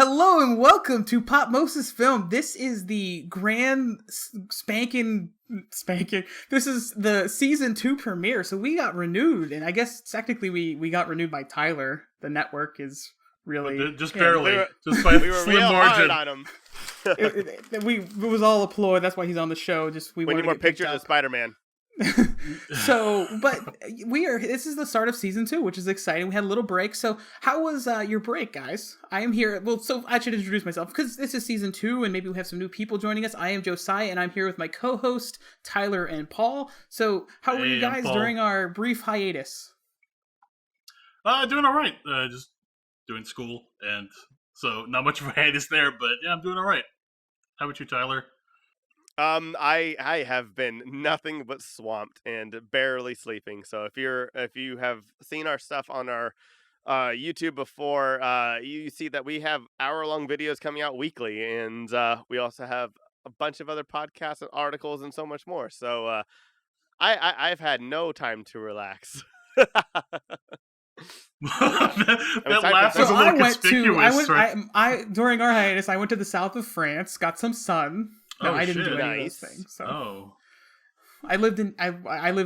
Hello and welcome to Popmosis Film. This is the grand spanking. This is the season 2 premiere, so we got renewed, and I guess technically we got renewed by Tyler. The network is really just barely, just by we were slim real margin. hard on him. it was all a ploy. That's why he's on the show. We need more pictures of Spider-Man. So, but this is the start of season 2, which is exciting. We had a little break. So how was your break, guys? I am here. Well, so I should introduce myself because this is season 2 and maybe we have some new people joining us. I am Josiah and I'm here with my co-host Tyler and Paul. So how were you guys during our brief hiatus? Doing all right. Just doing school, and so not much of a hiatus there, but yeah, I'm doing all right. How about you, Tyler? I have been nothing but swamped and barely sleeping. So if you have seen our stuff on our YouTube before, you see that we have hour-long videos coming out weekly, and we also have a bunch of other podcasts and articles and so much more. So I've had no time to relax. that last was a little conspicuous. During our hiatus, I went to the south of France, got some sun. No, I didn't do any of those things. So. I live in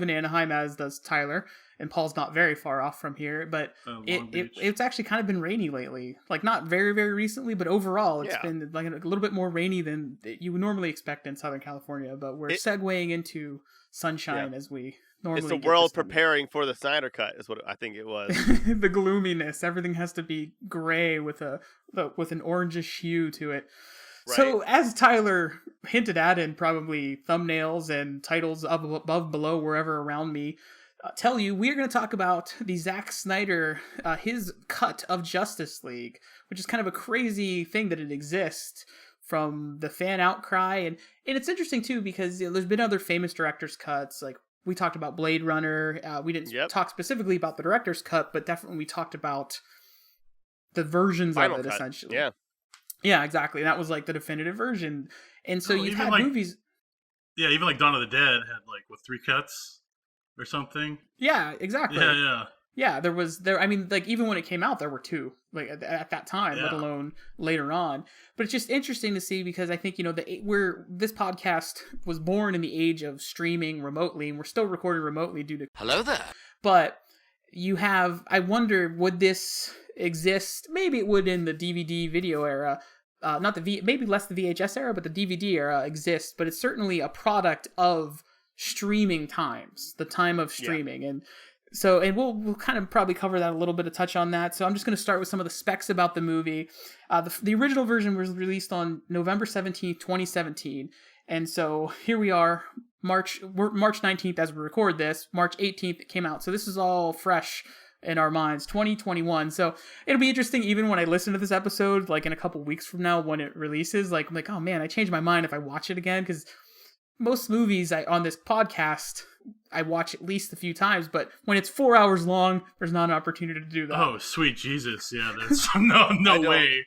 Anaheim, as does Tyler, and Paul's not very far off from here. But it's actually kind of been rainy lately. Like not very, very recently, but overall it's been like a little bit more rainy than you would normally expect in Southern California. But we're segueing into sunshine as we normally. It's the world preparing for the Snyder Cut, is what I think it was. The gloominess. Everything has to be gray with an orangish hue to it. Right. So, as Tyler hinted at in probably thumbnails and titles above, below, wherever around me, tell you, we're going to talk about the Zack Snyder, his cut of Justice League, which is kind of a crazy thing that it exists from the fan outcry. And it's interesting, too, because there's been other famous director's cuts, like we talked about Blade Runner. We didn't talk specifically about the director's cut, but definitely we talked about the versions Final of it, cut. Essentially. Yeah. Yeah, exactly. That was like the definitive version. And so you've had movies. Yeah, even like Dawn of the Dead had like 3 cuts or something. Yeah, exactly. Yeah. Yeah, I mean, like even when it came out, there were 2 like at that time, let alone later on. But it's just interesting to see because I think, this podcast was born in the age of streaming remotely, and we're still recording remotely due to. Hello there. But I wonder, would this exist? Maybe it would in the DVD video era. Maybe less the VHS era, but the DVD era exists. But it's certainly a product of streaming times, the time of streaming, and we'll kind of probably cover that a little bit, touch on that. So I'm just going to start with some of the specs about the movie. The original version was released on November 17th, 2017, and so here we are, March 19th as we record this. March 18th it came out, so this is all fresh in our minds, 2021. So it'll be interesting even when I listen to this episode, like in a couple weeks from now when it releases, like I'm like, oh man, I changed my mind if I watch it again, because most movies on this podcast I watch at least a few times, but when it's 4 hours long, there's not an opportunity to do that. Oh, sweet Jesus. Yeah, that's no way.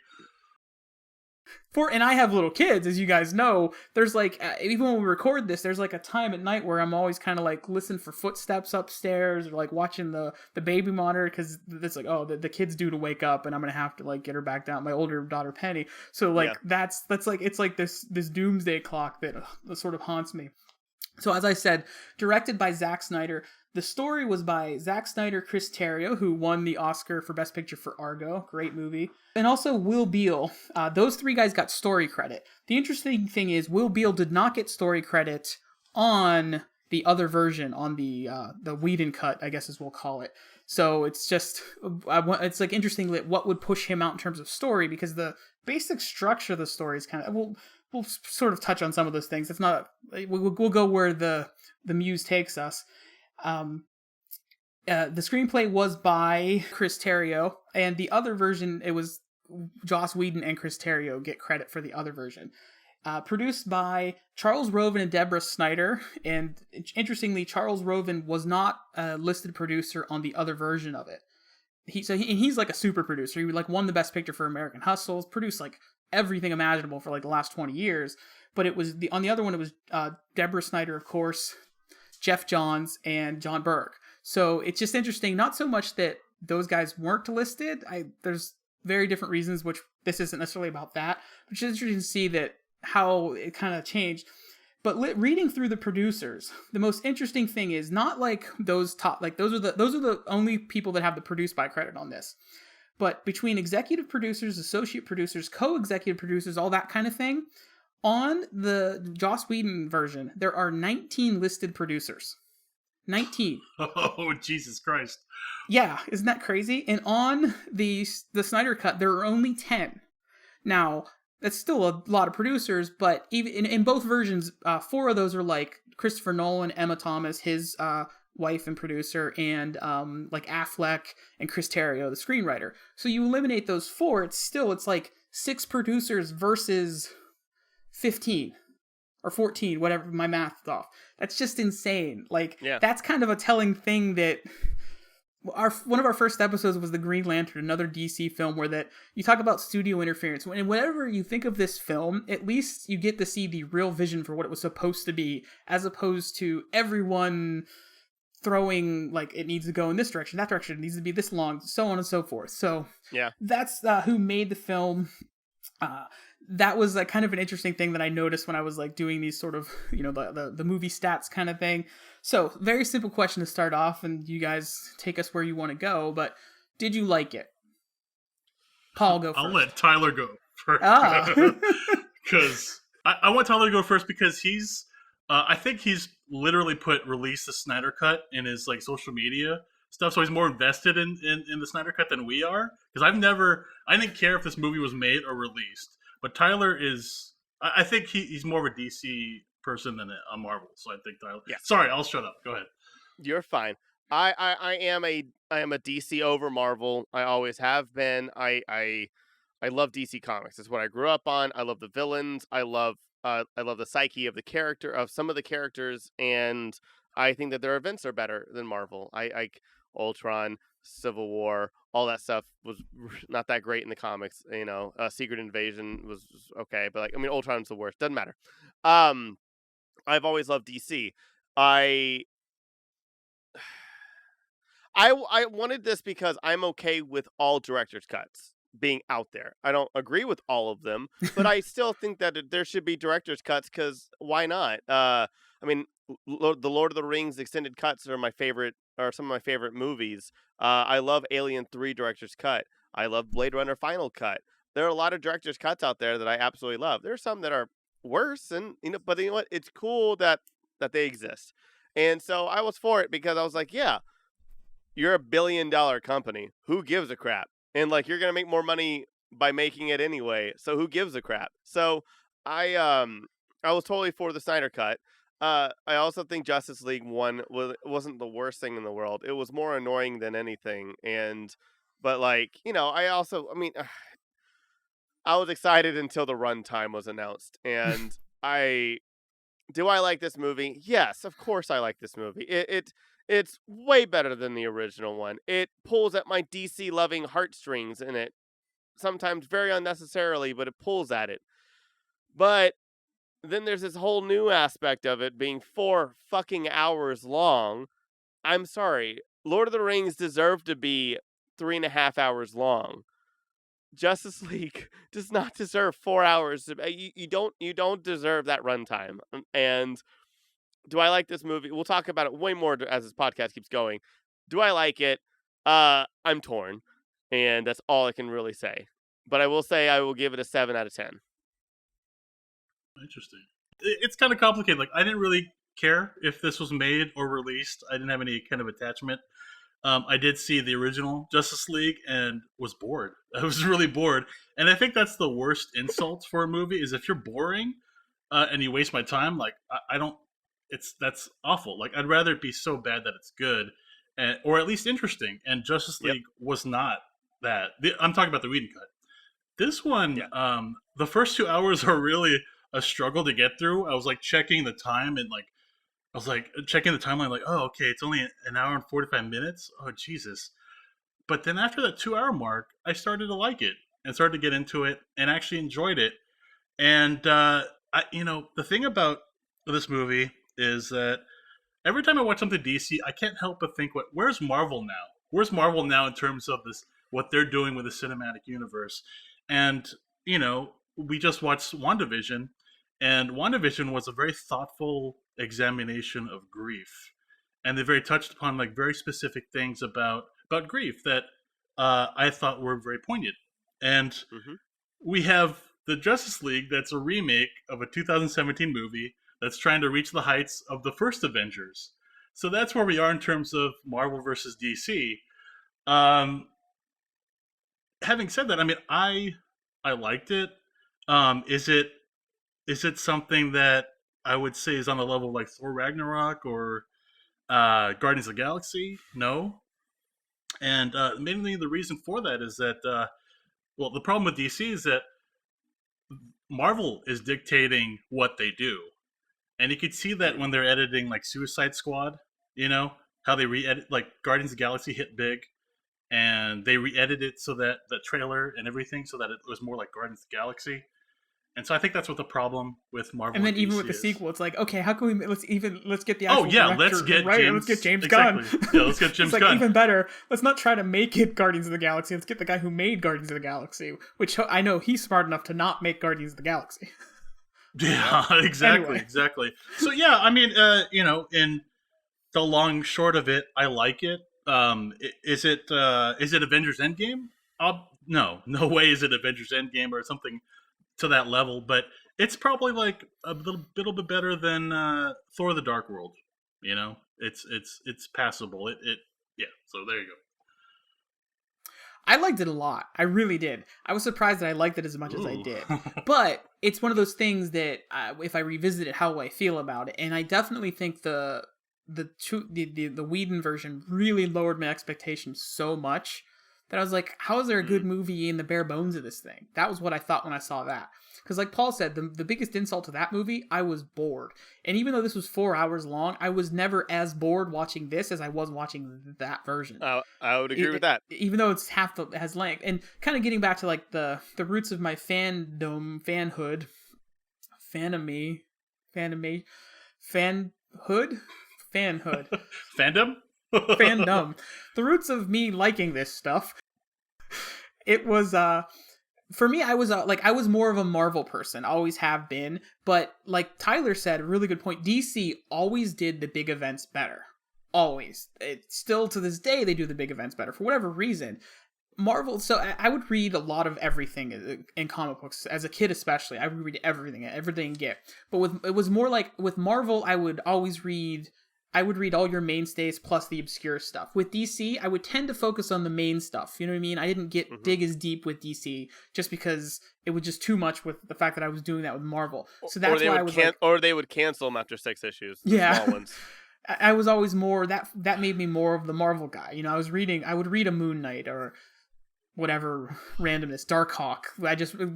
And I have little kids, as you guys know. There's like, even when we record this, there's like a time at night where I'm always kind of like listening for footsteps upstairs, or like watching the baby monitor, because it's like, oh, the kid's due to wake up, and I'm gonna have to like get her back down. My older daughter Penny. So like that's like, it's like this doomsday clock that sort of haunts me. So as I said, directed by Zack Snyder. The story was by Zack Snyder, Chris Terrio, who won the Oscar for Best Picture for Argo. Great movie. And also Will Beall. Those 3 guys got story credit. The interesting thing is Will Beall did not get story credit on the other version, on the Whedon cut, I guess as we'll call it. So it's just, it's like interesting that what would push him out in terms of story, because the basic structure of the story is kind of, we'll sort of touch on some of those things. It's not, we'll go where the muse takes us. The screenplay was by Chris Terrio, and the other version, it was Joss Whedon and Chris Terrio get credit for the other version. Produced by Charles Roven and Deborah Snyder, and interestingly, Charles Roven was not a listed producer on the other version of it. He's like a super producer. He like won the Best Picture for American Hustle, produced like everything imaginable for like the last 20 years. But it was on the other one, it was Deborah Snyder, of course, Jeff Johns, and John Burke. So it's just interesting, not so much that those guys weren't listed. There's very different reasons, which this isn't necessarily about that, but it's interesting to see that how it kind of changed. But reading through the producers, the most interesting thing is not like those top, like those are the only people that have the produced by credit on this. But between executive producers, associate producers, co-executive producers, all that kind of thing, on the Joss Whedon version, there are 19 listed producers. 19. Oh, Jesus Christ. Yeah, isn't that crazy? And on the Snyder Cut, there are only 10. Now, that's still a lot of producers, but even in both versions, 4 of those are like Christopher Nolan, Emma Thomas, his wife and producer, and like Affleck and Chris Terrio, the screenwriter. So you eliminate those 4, it's like 6 producers versus 15 or 14, whatever, my math is off. That's just insane. Like, That's kind of a telling thing that one of our first episodes was the Green Lantern, another DC film where that you talk about studio interference. And whenever you think of this film, at least you get to see the real vision for what it was supposed to be, as opposed to everyone throwing like it needs to go in this direction, that direction, it needs to be this long, so on and so forth. So that's who made the film. That was like kind of an interesting thing that I noticed when I was like doing these sort of, the movie stats kind of thing. So very simple question to start off, and you guys take us where you want to go, but did you like it? Paul, go first. I'll let Tyler go first. Because I want Tyler to go first because I think he's literally release the Snyder Cut in his like social media stuff, so he's more invested in the Snyder Cut than we are. Because I didn't care if this movie was made or released. But Tyler is, I think he's more of a DC person than a Marvel. So I think Tyler. Yeah. Sorry, I'll shut up. Go ahead. You're fine. I am a DC over Marvel. I always have been. I love DC Comics. It's what I grew up on. I love the villains. I love the psyche of the character, of some of the characters, and I think that their events are better than Marvel. I Ultron, Civil War, all that stuff was not that great in the comics. Secret Invasion was okay, but Ultron's the worst. Doesn't matter. I've always loved DC. I wanted this because I'm okay with all director's cuts being out there. I don't agree with all of them, but I still think that there should be director's cuts because why not? The Lord of the Rings extended cuts are some of my favorite movies. I love Alien 3 director's cut. I love Blade Runner Final Cut. There are a lot of director's cuts out there that I absolutely love. There are some that are worse, but you know what? It's cool that they exist. And so I was for it because I was like, yeah, you're a $1 billion company. Who gives a crap? And you're gonna make more money by making it anyway. So who gives a crap? So I was totally for the Snyder Cut. I also think Justice League 1 wasn't the worst thing in the world. It was more annoying than anything. But I was excited until the runtime was announced. And do I like this movie? Yes, of course I like this movie. It's way better than the original one. It pulls at my DC loving heartstrings in it. Sometimes very unnecessarily, but it pulls at it. But then there's this whole new aspect of it being 4 fucking hours long. I'm sorry. Lord of the Rings deserved to be 3.5 hours long. Justice League does not deserve 4 hours. You don't deserve that runtime. And do I like this movie? We'll talk about it way more as this podcast keeps going. Do I like it? I'm torn. And that's all I can really say. But I will say I will give it a 7 out of 10. Interesting. It's kind of complicated. I didn't really care if this was made or released. I didn't have any kind of attachment. I did see the original Justice League and was bored. I was really bored. And I think that's the worst insult for a movie is if you're boring and you waste my time. That's awful. I'd rather it be so bad that it's good or at least interesting. And Justice League was not that. I'm talking about the Whedon cut. This one, the first 2 hours are really a struggle to get through. I was checking the time and checking the timeline oh, okay, it's only an hour and 45 minutes. Oh, Jesus. But then after that 2 hour mark, I started to like it and started to get into it and actually enjoyed it. And, the thing about this movie is that every time I watch something DC, I can't help but think, where's Marvel now? Where's Marvel now in terms of what they're doing with the cinematic universe. And, we just watched WandaVision, and WandaVision was a very thoughtful examination of grief. And they very touched upon like very specific things about grief that I thought were very poignant. And Mm-hmm. we have the Justice League that's a remake of a 2017 movie that's trying to reach the heights of the first Avengers. So that's where we are in terms of Marvel versus DC. Having said that, I mean, I liked it. Is it something that I would say is on the level of like Thor Ragnarok or Guardians of the Galaxy? No. And mainly the reason for that is that, the problem with DC is that Marvel is dictating what they do. And you could see that when they're editing like Suicide Squad, how they re-edit, like Guardians of the Galaxy hit big, and they re-edited it so that the trailer and everything so that it was more like Guardians of the Galaxy. And so I think that's what the problem with Marvel and then DC even with the is. sequel, it's like, okay, how can we let's get the actual let's get James exactly. Gunn. Yeah, let's get James It's like, Gunn. even better, let's not try to make it Guardians of the Galaxy. Let's get the guy who made Guardians of the Galaxy, which I know he's smart enough to not make Guardians of the Galaxy. Yeah, exactly, Anyway. exactly. So yeah, I mean, in the long short of it, I like it. Is it Avengers Endgame? No way is it Avengers Endgame or something to that level, but it's probably like a little bit better than Thor: The Dark World. It's passable. Yeah. So there you go. I liked it a lot. I really did. I was surprised that I liked it as much as I Ooh. did. But it's one of those things that if I revisit it, how will I feel about it? And I definitely think the Whedon version really lowered my expectations so much that I was like, how is there a good movie in the bare bones of this thing? That was what I thought when I saw that. Because like Paul said, the biggest insult to that movie, I was bored. And even though this was 4 hours long, I was never as bored watching this as I was watching that version. I would agree with that. Even though it's has length. And kind of getting back to like the roots of my fanhood, fanhood, Fandom. fandom. The roots of me liking this stuff. It was for me, I was more of a Marvel person, always have been, but like Tyler said, a really good point. DC always did the big events better. Always. Still to this day they do the big events better for whatever reason. Marvel, so I would read a lot of everything in comic books as a kid, especially. I would read everything get. But it was more like with Marvel, I would read all your mainstays plus the obscure stuff. With DC, I would tend to focus on the main stuff. You know what I mean? I didn't dig as deep with DC just because it was just too much with the fact that I was doing that with Marvel. So that's why I was or they would cancel them after 6 issues. Yeah. Small ones. I was always more that made me more of the Marvel guy. I would read a Moon Knight or whatever randomness, Darkhawk.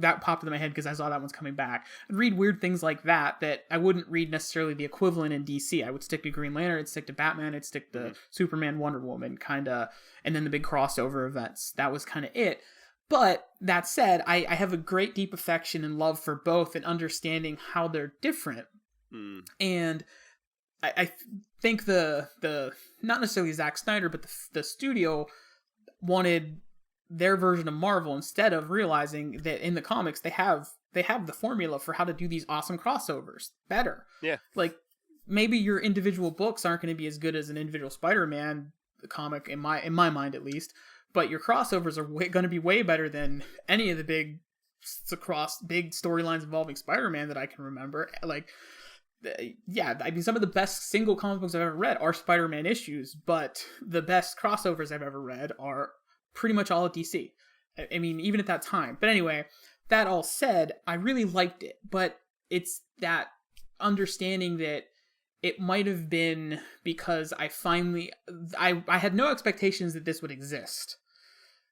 That popped into my head because I saw that one's coming back. I'd read weird things like that I wouldn't read necessarily the equivalent in DC. I would stick to Green Lantern, I'd stick to Batman, I'd stick to Superman, Wonder Woman, kind of, and then the big crossover events. That was kind of it. But that said, I have a great deep affection and love for both and understanding how they're different. And I think the not necessarily Zack Snyder, but the studio wanted their version of Marvel instead of realizing that in the comics they have the formula for how to do these awesome crossovers better. Yeah. Like maybe your individual books aren't going to be as good as an individual Spider-Man comic in my mind at least, but your crossovers are going to be way better than any of the big storylines involving Spider-Man that I can remember. Like yeah, I mean, some of the best single comic books I've ever read are Spider-Man issues, but the best crossovers I've ever read are pretty much all at DC. I mean, even at that time. But anyway, that all said, I really liked it, but it's that understanding that it might have been because I had no expectations that this would exist.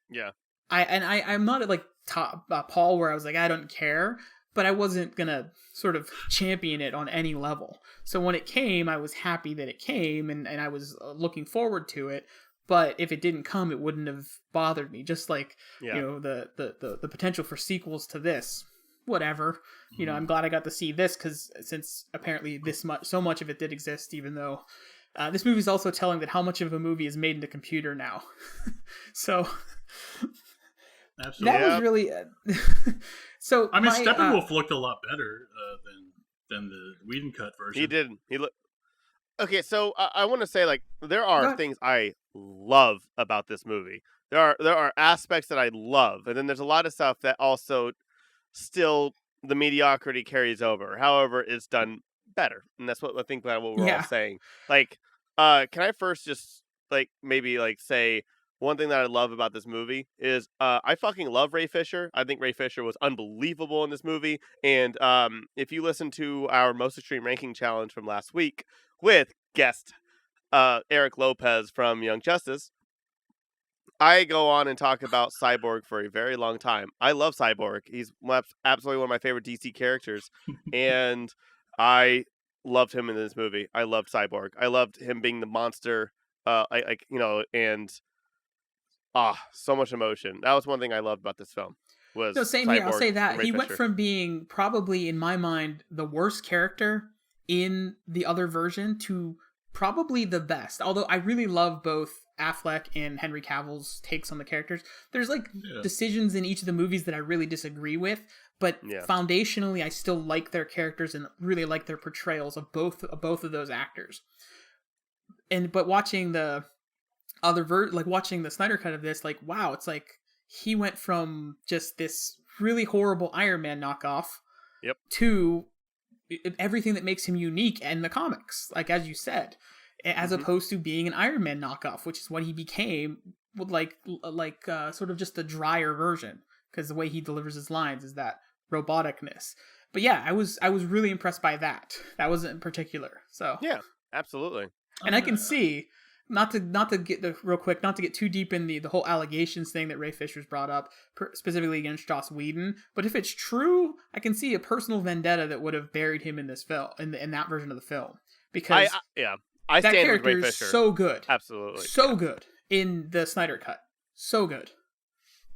Yeah. I'm not at like Paul where I was like, I don't care, but I wasn't gonna sort of champion it on any level. So when it came, I was happy that it came, and I was looking forward to it. But if it didn't come, it wouldn't have bothered me. Just like the potential for sequels to this, whatever. I'm glad I got to see this because since apparently so much of it did exist, even though This movie is also telling that how much of a movie is made in the computer now. So Absolutely. that was really. So I mean, Steppenwolf looked a lot better than the Whedon cut version. He did. He looked. Okay, so I want to say, like, there are things I love about this movie. There are aspects that I love, and then there's a lot of stuff that also still the mediocrity carries over. However, it's done better, and that's what I think what we're all saying. Like, can I first just maybe say one thing that I love about this movie is I fucking love Ray Fisher. I think Ray Fisher was unbelievable in this movie, and if you listen to our Most Extreme Ranking Challenge from last week with guest Eric Lopez from Young Justice, I go on and talk about Cyborg for a very long time. I love Cyborg. He's absolutely one of my favorite DC characters, and I loved him in this movie. I loved Cyborg. I loved him being the monster, and so much emotion. That was one thing I loved about this film. So same here. I'll say that he went from being probably, in my mind, the worst character in the other version to probably the best. Although I really love both Affleck and Henry Cavill's takes on the characters. There's decisions in each of the movies that I really disagree with, but foundationally I still like their characters and really like their portrayals of both of those actors. But watching the other watching the Snyder cut of this, wow, it's like he went from just this really horrible Iron Man knockoff to everything that makes him unique in the comics, as you said, as opposed to being an Iron Man knockoff, which is what he became, sort of just a drier version, because the way he delivers his lines is that roboticness. But yeah, I was really impressed by that. That was in particular. So yeah, absolutely. And I can see, not to get too deep in the whole allegations thing that Ray Fisher's brought up, specifically against Joss Whedon. But if it's true, I can see a personal vendetta that would have buried him in this film, in that version of the film, because I that stand character with Ray is Fisher. so good, absolutely, so good in the Snyder cut, so good.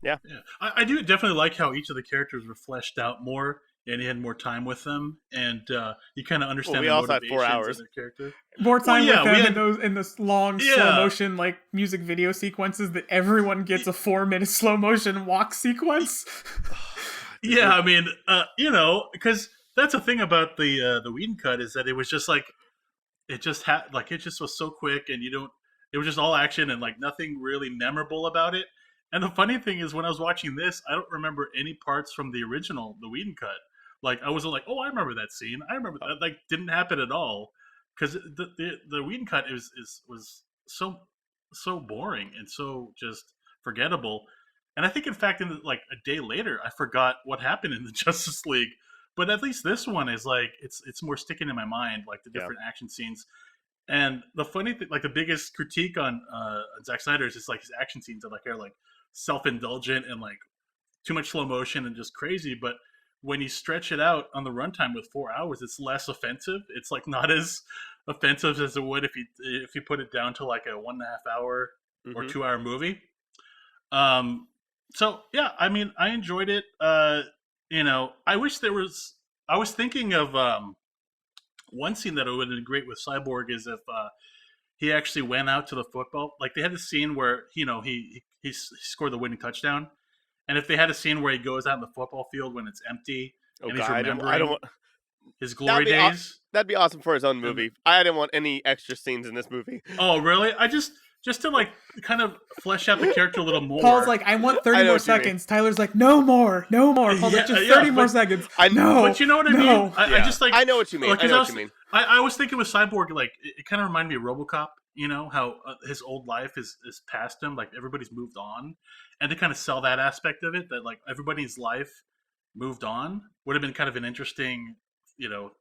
Yeah. I do definitely like how each of the characters were fleshed out more, and he had more time with them, and you kind of understand the motivations 4 hours. of their character. More time with them in those long slow motion music video sequences that everyone gets a 4-minute slow motion walk sequence. Yeah, I mean, because that's the thing about the Whedon cut is that it was just it just was so quick, and it was just all action and nothing really memorable about it. And the funny thing is, when I was watching this, I don't remember any parts from the original, the Whedon cut. I wasn't oh, I remember that scene. I remember that. Didn't happen at all, because the Whedon cut was so boring and so just forgettable. And I think, in fact, a day later, I forgot what happened in the Justice League. But at least this one is it's more sticking in my mind, the different action scenes. And the funny thing, the biggest critique on Zack Snyder is just his action scenes are self-indulgent and too much slow motion and just crazy. But when you stretch it out on the runtime with 4 hours, it's less offensive. It's not as offensive as it would if you put it down to a 1.5 hour or 2 hour movie. So yeah, I mean, I enjoyed it. I wish I was thinking of one scene that would have been great with Cyborg is if he actually went out to the football. They had a scene where he scored the winning touchdown, and if they had a scene where he goes out in the football field when it's empty and he's remembering his glory days, that'd be awesome for his own movie. I didn't want any extra scenes in this movie. Oh, really? I just to kind of flesh out the character a little more. Paul's I want 30 more seconds. Tyler's no more. Paul's just 30 more seconds. No, but you know what I mean? I just I know what you mean. I know what you mean. I was thinking with Cyborg, it kind of reminded me of RoboCop. How his old life is past him. Everybody's moved on, and to kind of sell that aspect of it, that everybody's life moved on, would have been kind of an interesting,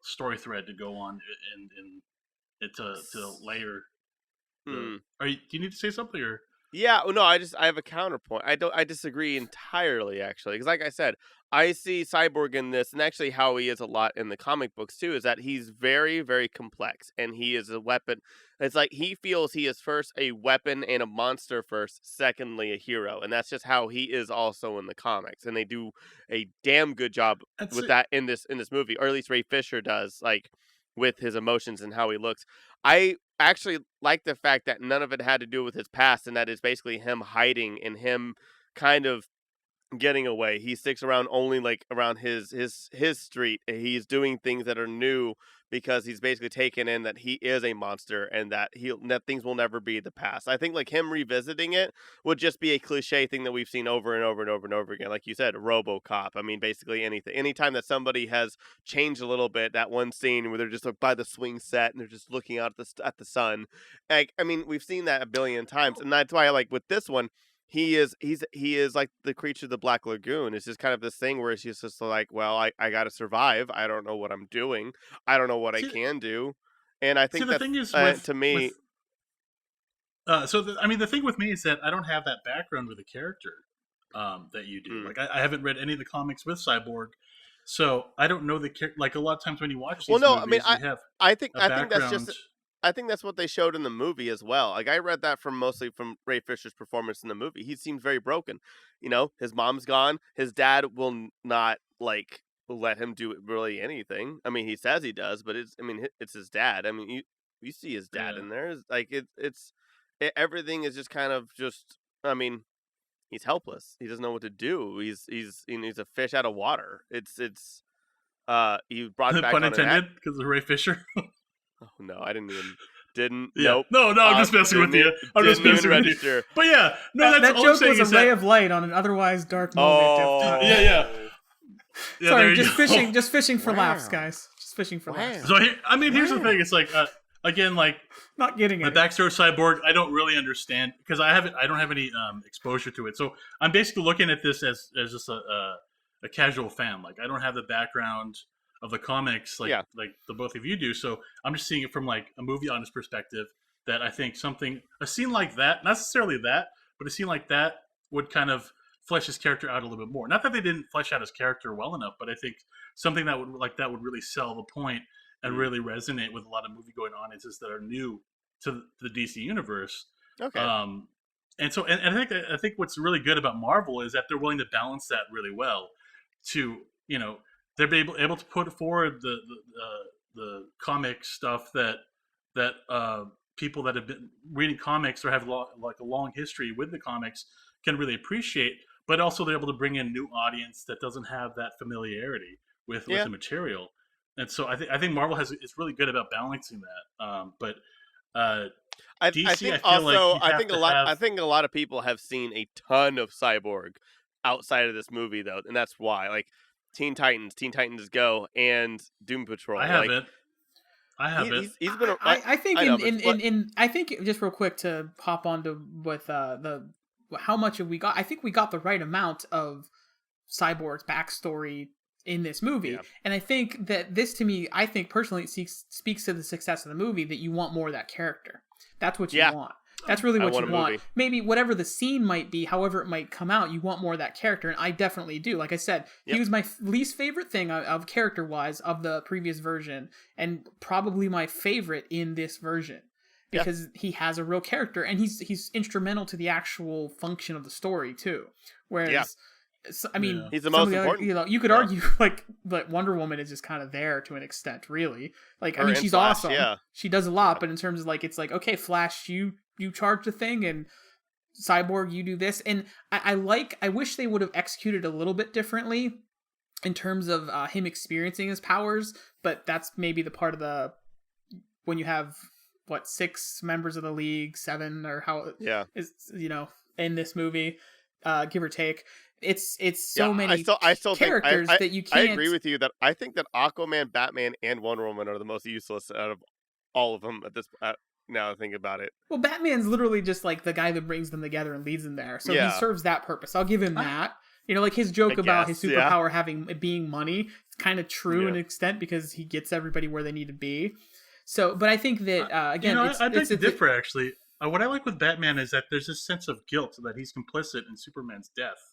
story thread to go on and to layer. Do you need to say something or? Yeah, no, I have a counterpoint. I disagree entirely, actually, because I said, I see Cyborg in this, and actually how he is a lot in the comic books too, is that he's very, very complex, and he is a weapon. It's he feels he is first a weapon and a monster first, secondly a hero, and that's just how he is also in the comics, and they do a damn good job that in this movie, or at least Ray Fisher does, with his emotions and how he looks. I actually like the fact that none of it had to do with his past, and that is basically him hiding and him kind of getting away. He sticks around only like around his street. He's doing things that are new because he's basically taken in that he is a monster and that that things will never be the past. I think like him revisiting it would just be a cliche thing that we've seen over and over and over and over again. Like you said, RoboCop. I mean, basically anything. Anytime that somebody has changed a little bit, that one scene where they're just like by the swing set and they're just looking out at the sun. Like, I mean, we've seen that a billion times, and that's why I like with this one. He is like the creature of the Black Lagoon. It's just kind of this thing where it's just like, well, I got to survive. I don't know what I'm doing. I don't know what I can do. And I think the that thing is to me. I mean, the thing with me is that I don't have that background with the character that you do. Like, I haven't read any of the comics with Cyborg, so I don't know the character. Like, a lot of times when you watch these movies, I think that's just. I think that's what they showed in the movie as well. Like, I read that mostly from Ray Fisher's performance in the movie. He seems very broken. You know, his mom's gone. His dad will not like let him do really anything. I mean, he says he does, but it's his dad. I mean, you see his dad in there. It's like everything is just kind of just. I mean, he's helpless. He doesn't know what to do. He's a fish out of water. He brought it back pun on intended because of Ray Fisher. Oh no, I didn't. Nope. No, I'm just messing with you. I'm just messing with you. But yeah, no, that joke was a ray of light on an otherwise dark moment. Yeah. Sorry, just fishing for laughs, guys. Just fishing for laughs. So here's the thing. It's like again, like not getting the backstory of Cyborg. I don't really understand because I don't have any exposure to it. So I'm basically looking at this as just a casual fan. Like, I don't have the background of the comics like the both of you do, so I'm just seeing it from like a movie audience perspective. That I think a scene like that, not necessarily that, but a scene like that would kind of flesh his character out a little bit more. Not that they didn't flesh out his character well enough, but I think something that would really sell the point and really resonate with a lot of movie-going audiences that are new to the DC universe. Okay. And so I think what's really good about Marvel is that they're willing to balance that really well. To they're able to put forward the comic stuff that people that have been reading comics or have like a long history with the comics can really appreciate, but also they're able to bring in a new audience that doesn't have that familiarity with the material. And so I think Marvel is really good about balancing that. But DC, I think a lot of people have seen a ton of Cyborg outside of this movie though, and that's why like. Teen Titans Go, and Doom Patrol. I haven't. He's been. I think I think just real quick to hop onto with how much have we got? I think we got the right amount of Cyborg's backstory in this movie, and I think that this to me, I think personally, it speaks to the success of the movie that you want more of that character. That's what you want. That's really what you want. Maybe whatever the scene might be, however it might come out, you want more of that character, and I definitely do. Like I said, he was my least favorite thing of character-wise of the previous version, and probably my favorite in this version, because he has a real character, and he's instrumental to the actual function of the story, too. Whereas... I mean, he's the most important. You could argue like Wonder Woman is just kind of there to an extent, really. Like, I mean, she's Flash, awesome. Yeah. She does a lot, but in terms of like, it's like, okay, Flash, you charge the thing, and Cyborg, you do this. And I wish they would have executed a little bit differently in terms of him experiencing his powers. But that's maybe the part of when you have 6 members of the League, 7 or how is in this movie, give or take. It's so many characters that you can't. I agree with you that I think that Aquaman, Batman, and Wonder Woman are the most useless out of all of them at this. Now I think about it. Well, Batman's literally just like the guy that brings them together and leads them there, so he serves that purpose. I'll give him that. Like his joke about his superpower being money. It's kind of true to an extent because he gets everybody where they need to be. So, but I think that again, I beg to differ. Actually, what I like with Batman is that there's this sense of guilt that he's complicit in Superman's death.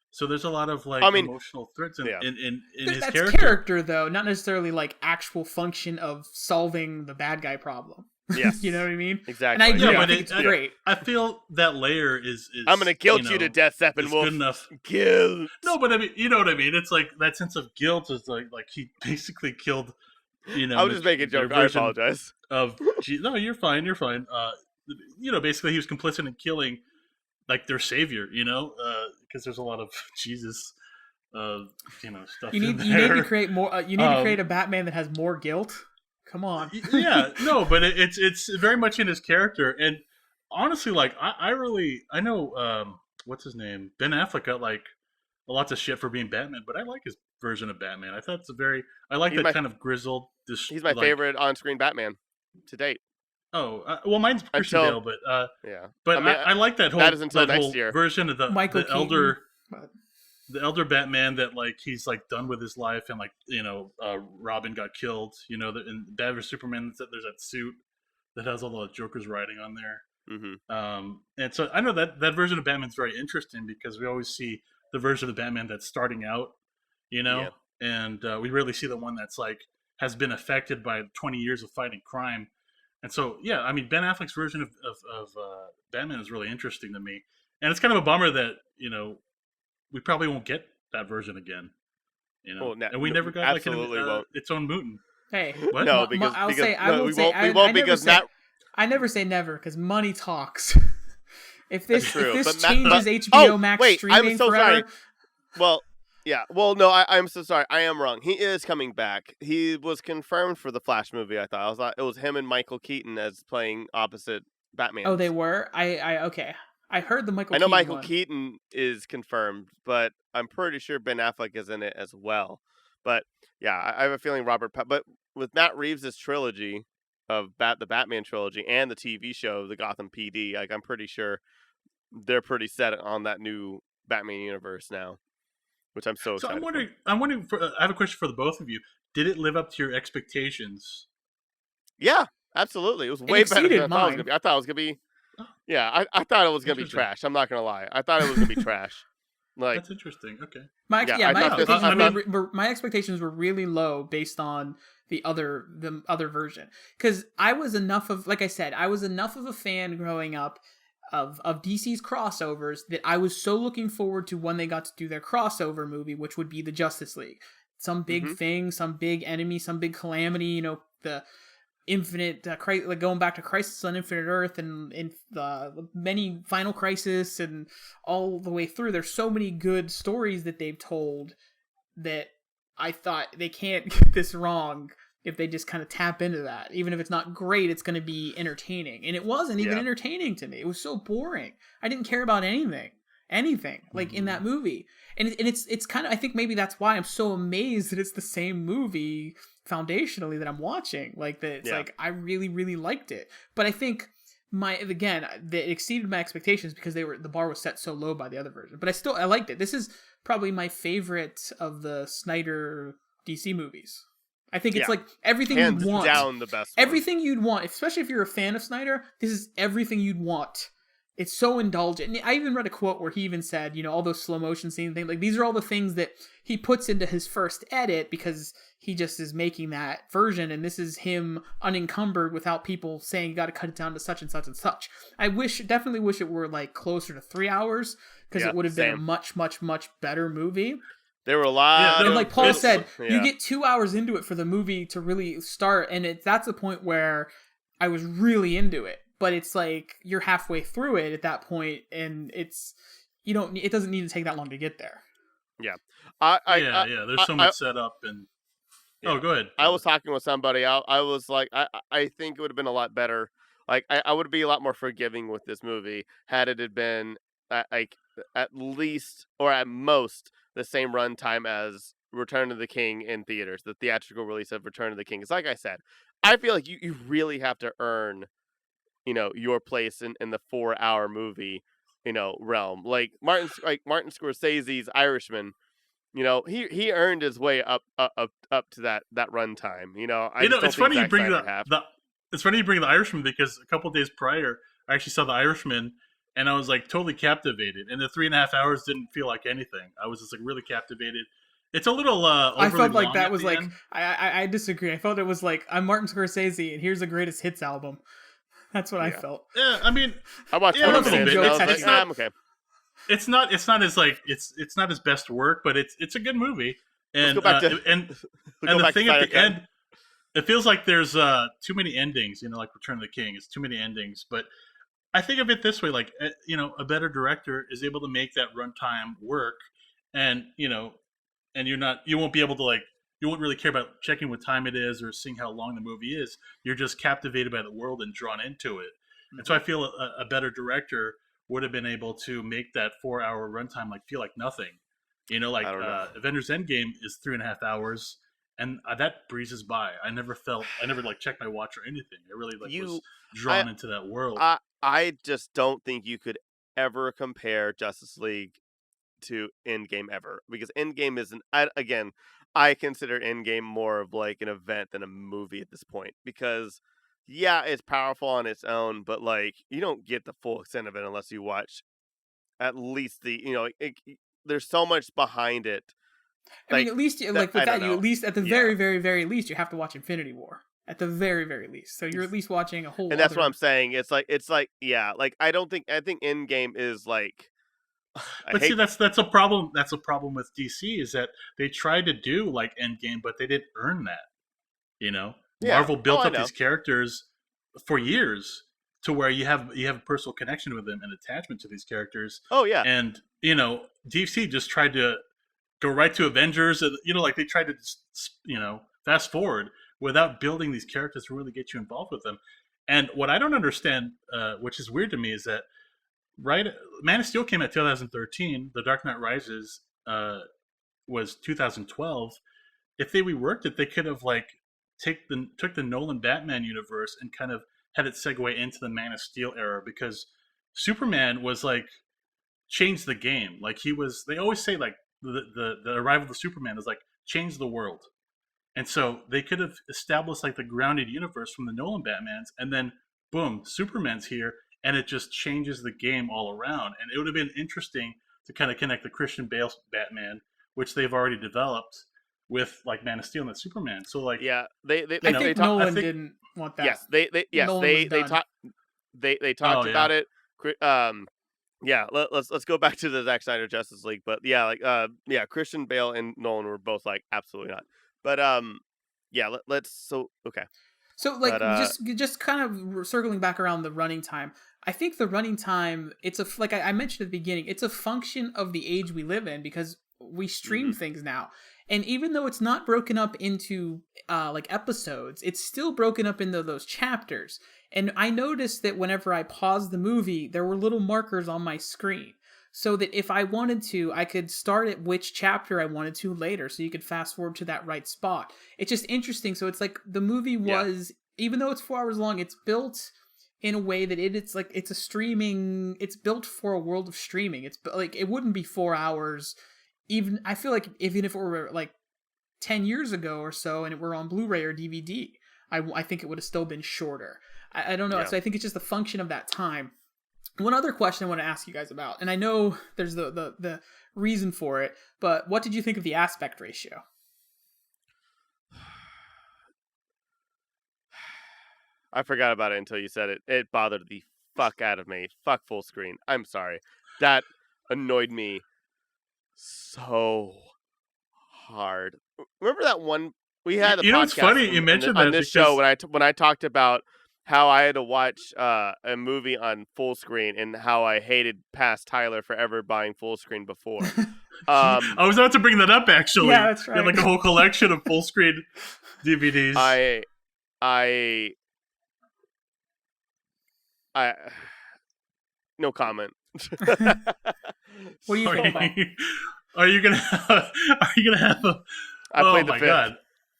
So there's a lot of emotional threads in his character. That's character, though, not necessarily like actual function of solving the bad guy problem. Yes. You know what I mean? Exactly. And I agree. I think it's great. I feel that layer is I'm going to guilt you to death, Steppenwolf. Good enough. Guilt. No, but I mean, you know what I mean? It's like that sense of guilt is like he basically killed I was just making a joke. I apologize. No, you're fine. You're fine. Basically he was complicit in killing like their savior. Because there's a lot of Jesus, stuff. You need to create more. You need to create a Batman that has more guilt. Come on. Yeah, no, but it's very much in his character, and honestly, like I know what's his name, Ben Affleck got like lots of shit for being Batman, but I like his version of Batman. I thought I like that kind of grizzled. He's my favorite on-screen Batman to date. Oh, well, mine's Christian Bale, but yeah. But I like that whole next year. version of the elder Batman that like he's like done with his life, and like Robin got killed. In Batman vs Superman, there's that suit that has all the Joker's writing on there. Mm-hmm. And so I know that version of Batman's very interesting because we always see the version of the Batman that's starting out, and we rarely see the one that's like has been affected by 20 years of fighting crime. And so, yeah, I mean, Ben Affleck's version of Batman is really interesting to me. And it's kind of a bummer that, we probably won't get that version again. And we never got like its own Mutant. Hey, what? No, because we won't because I never say never because money talks. if this changes HBO Max streaming I'm so forever, sorry. Well, yeah. Well, no, I'm so sorry. I am wrong. He is coming back. He was confirmed for the Flash movie. I thought it was him and Michael Keaton as playing opposite Batman. Oh, they were. Okay. I heard the Michael. I know Keaton Michael one. Keaton is confirmed, but I'm pretty sure Ben Affleck is in it as well. But yeah, I have a feeling but with Matt Reeves' trilogy of the Batman trilogy and the TV show, the Gotham PD, like I'm pretty sure they're pretty set on that new Batman universe now, which I'm so excited. So I'm wondering. I have a question for the both of you. Did it live up to your expectations? Yeah, absolutely. It was way better than I thought it was gonna be. I thought it was gonna be. Yeah, I thought it was gonna be trash. I'm not gonna lie. I thought it was gonna be trash. Like that's interesting. Okay. My expectations were really low based on the other version because I was enough of a fan growing up of DC's crossovers that I was so looking forward to when they got to do their crossover movie, which would be the Justice League. Some big thing, some big enemy, some big calamity. The Infinite, like going back to Crisis on Infinite Earth and in the many Final Crisis and all the way through. There's so many good stories that they've told that I thought they can't get this wrong if they just kind of tap into that. Even if it's not great, it's going to be entertaining. And it wasn't even entertaining to me. It was so boring. I didn't care about anything like in that movie. And it's kind of, I think maybe that's why I'm so amazed that it's the same movie foundationally that I'm watching. Like that, it's like I really, really liked it. But I think it exceeded my expectations because the bar was set so low by the other version. But I liked it. This is probably my favorite of the Snyder DC movies. I think it's like everything hands you'd want. Down the best. Everything you'd want, especially if you're a fan of Snyder. This is everything you'd want. It's so indulgent. And I even read a quote where he even said, all those slow motion scenes, things like these are all the things that he puts into his first edit because he just is making that version. And this is him unencumbered without people saying you got to cut it down to such and such and such. I definitely wish it were like closer to 3 hours because it would have been a much, much, much better movie. There were a lot. And like Paul said, you get 2 hours into it for the movie to really start. And that's the point where I was really into it. But it's like you're halfway through it at that point, and it doesn't need to take that long to get there. Yeah, There's so much set up, and go ahead. I was talking with somebody. I was like, I think it would have been a lot better. Like I would be a lot more forgiving with this movie had it had been at least or at most the same runtime as Return of the King in theaters, the theatrical release of Return of the King. It's like I said, I feel like you really have to earn your place in the 4-hour movie, realm. Like Martin Scorsese's Irishman, he earned his way up to that runtime. It's funny you bring it's funny you bring the Irishman because a couple days prior, I actually saw the Irishman and I was like totally captivated. And the 3.5 hours didn't feel like anything. I was just like really captivated. It's a little I felt like that was like I disagree. I felt it was like I'm Martin Scorsese and here's the greatest hits album. That's what I felt. Yeah, I mean, I watched a little bit. I'm okay. It's not his best work, but it's a good movie. And Let's go back to the thing at the end, it feels like there's too many endings. Like Return of the King. It's too many endings. But I think of it this way: like a better director is able to make that runtime work, and and you won't be able to you won't really care about checking what time it is or seeing how long the movie is. You're just captivated by the world and drawn into it. And so I feel a better director would have been able to make that 4-hour runtime feel like nothing. Avengers Endgame is 3.5 hours, and that breezes by. I never checked my watch or anything. I really was drawn into that world. I just don't think you could ever compare Justice League to Endgame ever, because Endgame isn't. I consider Endgame more of an event than a movie at this point, because it's powerful on its own, but you don't get the full extent of it unless you watch at least there's so much behind it. I mean, at least you at least at the very, very, very least, you have to watch Infinity War. At the very, very least, so you're at least watching a whole. And that's what I'm saying. I think Endgame is that's a problem. That's a problem with DC, is that they tried to do Endgame, but they didn't earn that. Marvel built up these characters for years to where you have a personal connection with them and attachment to these characters. Oh yeah. And DC just tried to go right to Avengers, and they tried to fast forward without building these characters to really get you involved with them. And what I don't understand, which is weird to me, is that Man of Steel came out 2013. The Dark Knight Rises was 2012. If they reworked it, they could have took the Nolan Batman universe and kind of had it segue into the Man of Steel era, because Superman was changed the game. They always say the arrival of the Superman is changed the world. And so they could have established the grounded universe from the Nolan Batmans, and then boom, Superman's here, and it just changes the game all around. And it would have been interesting to kind of connect the Christian Bale Batman, which they've already developed, with Man of Steel and the Superman. So I think Nolan didn't want that. Yes, they talked about it. Let's go back to the Zack Snyder Justice League, but Christian Bale and Nolan were both absolutely not. But okay. So just kind of circling back around the running time. I think the running time, it's I mentioned at the beginning, it's a function of the age we live in, because we stream things now. And even though it's not broken up into episodes, it's still broken up into those chapters. And I noticed that whenever I paused the movie, there were little markers on my screen, so that if I wanted to, I could start at which chapter I wanted to later, so you could fast forward to that right spot. It's just interesting. So it's the movie was, even though it's 4 hours long, it's built in a way that it's built for a world of streaming. It's it wouldn't be 4 hours. Even I feel even if it were 10 years ago or so, and it were on Blu-ray or DVD, I think it would have still been shorter. I don't know. Yeah. So I think it's just a function of that time. One other question I want to ask you guys about, and I know there's the reason for it, but what did you think of the aspect ratio? I forgot about it until you said it. It bothered the fuck out of me. Fuck full screen. I'm sorry. That annoyed me so hard. Remember that one we had? It's funny you mentioned on this show when I talked about how I had to watch a movie on full screen and how I hated past Tyler for ever buying full screen before. I was about to bring that up, actually. Yeah, that's right. You had a whole collection of full screen DVDs. I no comment. What do you think about? Are you gonna have a? I played the fifth. God.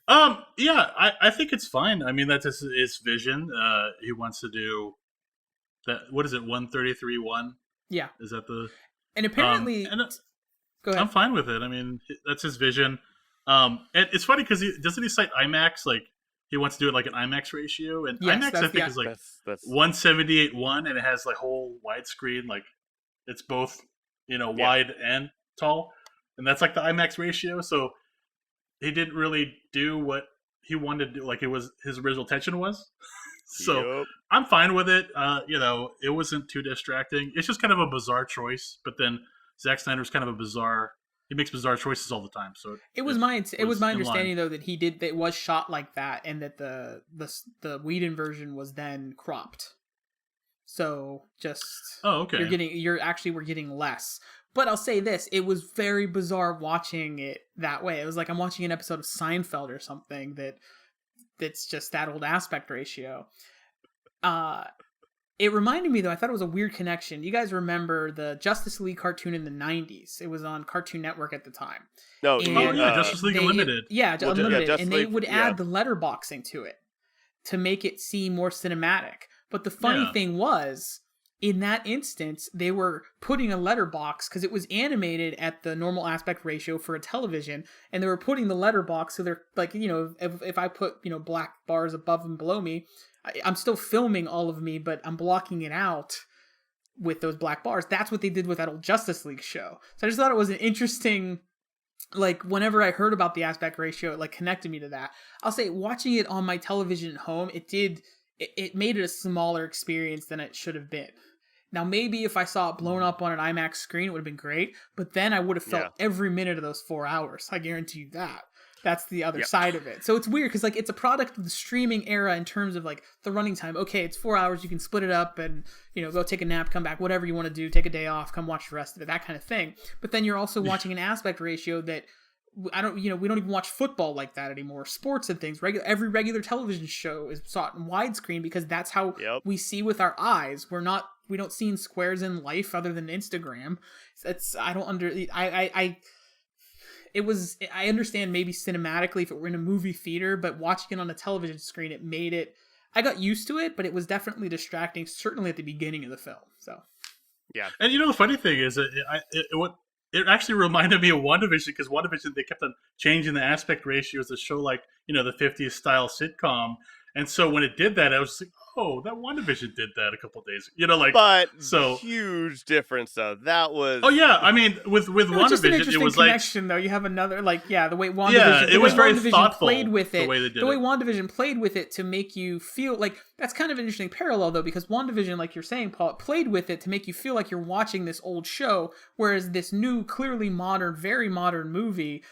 I think it's fine. I mean, that's his vision. He wants to do that. What is it? 133.1. Yeah. Is that the? And apparently, go ahead. I'm fine with it. I mean, that's his vision. And it's funny because doesn't he cite IMAX? He wants to do it an IMAX ratio, and yes, IMAX I think is that's 178.1, and it has whole widescreen. It's both wide and tall, and that's the IMAX ratio. So he didn't really do what he wanted to do, it was his original intention was. So yep. I'm fine with it. It wasn't too distracting. It's just kind of a bizarre choice, but then Zack Snyder's kind of a bizarre he makes bizarre choices all the time. So it was my in understanding line. though that that it was shot like that, and that the Whedon version was then cropped. So just okay, we're getting less. But I'll say this, it was very bizarre watching it that way. It was like I'm watching an episode of Seinfeld or something that's just that old aspect ratio. It reminded me though, I thought it was a weird connection. You guys remember the Justice League cartoon in the 90s? It was on Cartoon Network at the time. No, Justice League Unlimited. Unlimited, and they League, would add the letterboxing to it to make it seem more cinematic. But the funny thing was, in that instance, they were putting a letterbox because it was animated at the normal aspect ratio for a television, and they were putting the letterbox so they're like, if I put black bars above and below me, I'm still filming all of me, but I'm blocking it out with those black bars. That's what they did with that old Justice League show. So I just thought it was an interesting, like, whenever I heard about the aspect ratio, it like connected me to that. I'll say watching it on my television at home, it made it a smaller experience than it should have been. Now, maybe if I saw it blown up on an IMAX screen, it would have been great, but then I would have felt every minute of those 4 hours. I guarantee you that. That's the other side of it. So it's weird because like it's a product of the streaming era in terms of like the running time. Okay, it's 4 hours. You can split it up and go take a nap, come back, whatever you want to do. Take a day off, come watch the rest of it, that kind of thing. But then you're also watching an aspect ratio that we don't even watch football like that anymore. Sports and things. Every regular television show is sought in widescreen because that's how we see with our eyes. We don't see in squares in life other than Instagram. I understand maybe cinematically if it were in a movie theater, but watching it on a television screen, it made it. I got used to it, but it was definitely distracting, certainly at the beginning of the film. So, yeah. And the funny thing is, it actually reminded me of WandaVision because WandaVision they kept on changing the aspect ratios to show like the 50s style sitcom, and so when it did that, I was just like, oh, that WandaVision did that a couple of days, But huge difference though. That was. Oh yeah, I mean with WandaVision, it was connection, though. You have another the way WandaVision. Yeah, it was very thoughtful. Played with it. The way they did the way it. WandaVision played with it to make you feel like that's kind of an interesting parallel though, because WandaVision, like you're saying, Paul, it played with it to make you feel like you're watching this old show, whereas this new, clearly modern, very modern movie.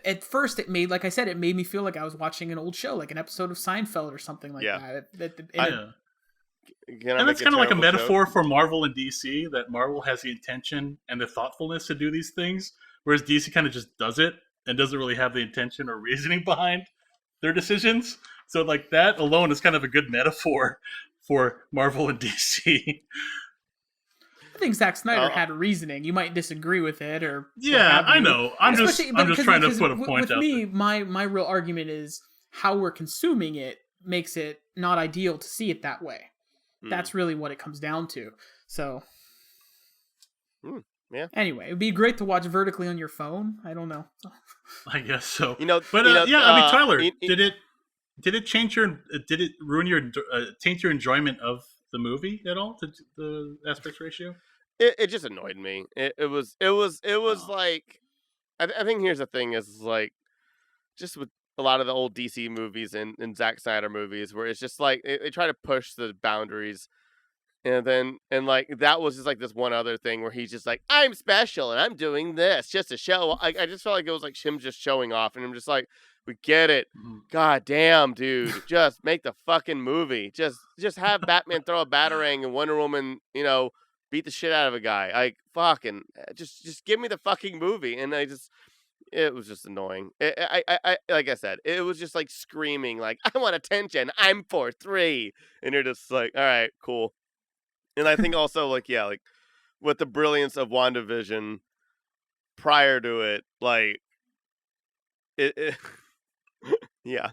At first, it made me feel like I was watching an old show, like an episode of Seinfeld or something like that. And that's kind of like a metaphor for Marvel and DC, that Marvel has the intention and the thoughtfulness to do these things, whereas DC kind of just does it and doesn't really have the intention or reasoning behind their decisions. So like that alone is kind of a good metaphor for Marvel and DC. I think Zack Snyder had a reasoning. You might disagree with it, or I know. I'm just trying to put a point with out. Me, there. my real argument is how we're consuming it makes it not ideal to see it that way. That's really what it comes down to. So, Anyway, it'd be great to watch vertically on your phone. I don't know. I guess so. I mean, Tyler, did it change did it ruin your taint your enjoyment of the movie at all? The aspect ratio? It just annoyed me. It was like, I think here's the thing is like, just with a lot of the old DC movies and Zack Snyder movies, where it's just like they try to push the boundaries, and like that was just like this one other thing where he's just like, I'm special and I'm doing this just to show. I just felt like it was like him just showing off, and I'm just like, we get it. God damn, dude, just make the fucking movie. Just have Batman throw a batarang and Wonder Woman, beat the shit out of a guy. Like, fucking, just give me the fucking movie. And it was just annoying. I like I said, it was just like screaming, like, I want attention. I'm 4'3", and you're just like, all right, cool. And I think also like with the brilliance of WandaVision prior to it, like it yeah.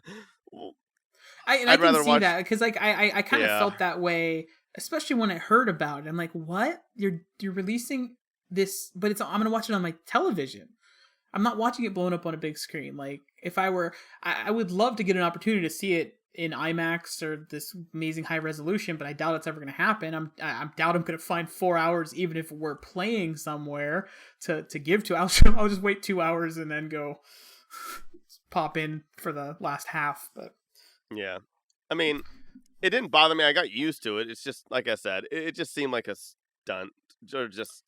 I can see that because like I kind of felt that way, especially when I heard about it. I'm like, what? You're releasing this, but I'm gonna watch it on my television. I'm not watching it blown up on a big screen. Like if I were, I would love to get an opportunity to see it in IMAX or this amazing high resolution, but I doubt it's ever gonna happen. I doubt I'm gonna find 4 hours, even if we're playing somewhere to give to. I'll just wait 2 hours and then go pop in for the last half. But yeah, I mean, it didn't bother me. I got used to it. It's just like I said, it just seemed like a stunt or just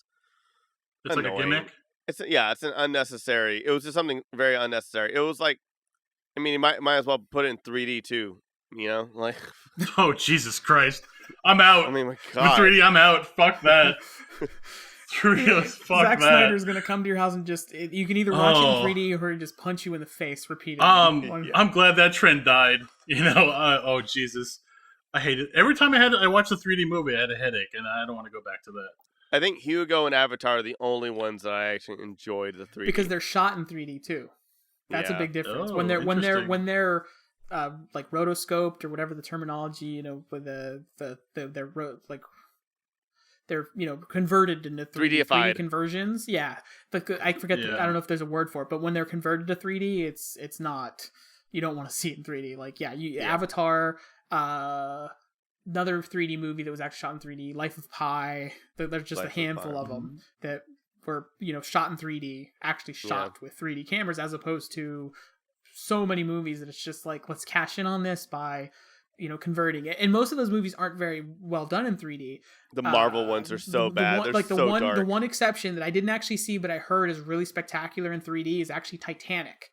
it's annoying. like a gimmick. it's an unnecessary. It was just something very unnecessary. It was like, I mean, you might as well put it in 3D too. You know, like. Oh Jesus Christ! I'm out. I mean, my With God. 3D, I'm out. Fuck that. 3D, fuck Zack that. Snyder's gonna come to your house and just you can either watch it in 3D or just punch you in the face repeatedly. I'm glad that trend died. You know, oh Jesus, I hate it. Every time I watched a 3D movie, I had a headache, and I don't want to go back to that. I think Hugo and Avatar are the only ones that I actually enjoyed the 3D because they're shot in 3D too. That's a big difference. Oh, when they're like rotoscoped or whatever the terminology, you know, with they're converted into 3D conversions. Yeah, but I forget. I don't know if there's a word for it, but when they're converted to 3D, it's not. You don't want to see it in 3D. Like Avatar, another 3D movie that was actually shot in 3D, Life of Pi. There's just a handful of them that were shot in 3D, actually shot with 3D cameras, as opposed to so many movies that it's just like, let's cash in on this by converting it. And most of those movies aren't very well done in 3D. The Marvel ones are so bad. They're so dark. The one exception that I didn't actually see but I heard is really spectacular in 3D is actually Titanic.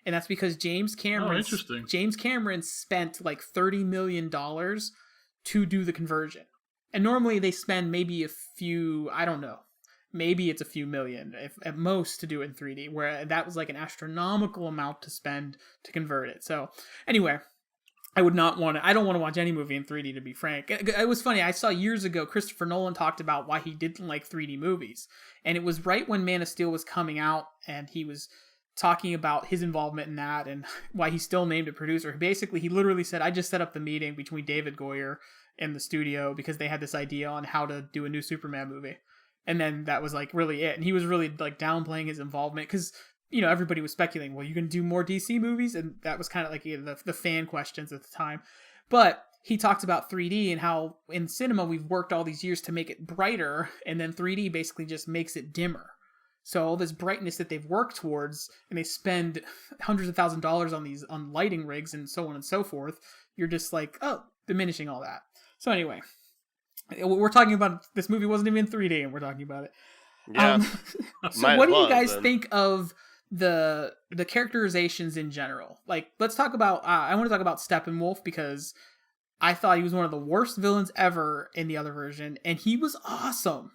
And that's because James Cameron spent like $30 million to do the conversion. And normally they spend maybe a few, I don't know, maybe it's a few million at most to do it in 3D, where that was like an astronomical amount to spend to convert it. So anyway, I don't want to watch any movie in 3D, to be frank. It was funny. I saw years ago, Christopher Nolan talked about why he didn't like 3D movies. And it was right when Man of Steel was coming out, and he was talking about his involvement in that and why he still named a producer. Basically, he literally said, I just set up the meeting between David Goyer and the studio because they had this idea on how to do a new Superman movie. And then that was like really it. And he was really like downplaying his involvement because, everybody was speculating, well, you going to do more DC movies? And that was kind of like the fan questions at the time. But he talked about 3D and how in cinema we've worked all these years to make it brighter, and then 3D basically just makes it dimmer. So all this brightness that they've worked towards, and they spend hundreds of thousands of dollars on lighting rigs and so on and so forth, you're just like, diminishing all that. So anyway, we're talking about this movie wasn't even in 3D, and we're talking about it. Yeah. So what do you guys think of the characterizations in general? Like, let's talk about. I want to talk about Steppenwolf because I thought he was one of the worst villains ever in the other version, and he was awesome.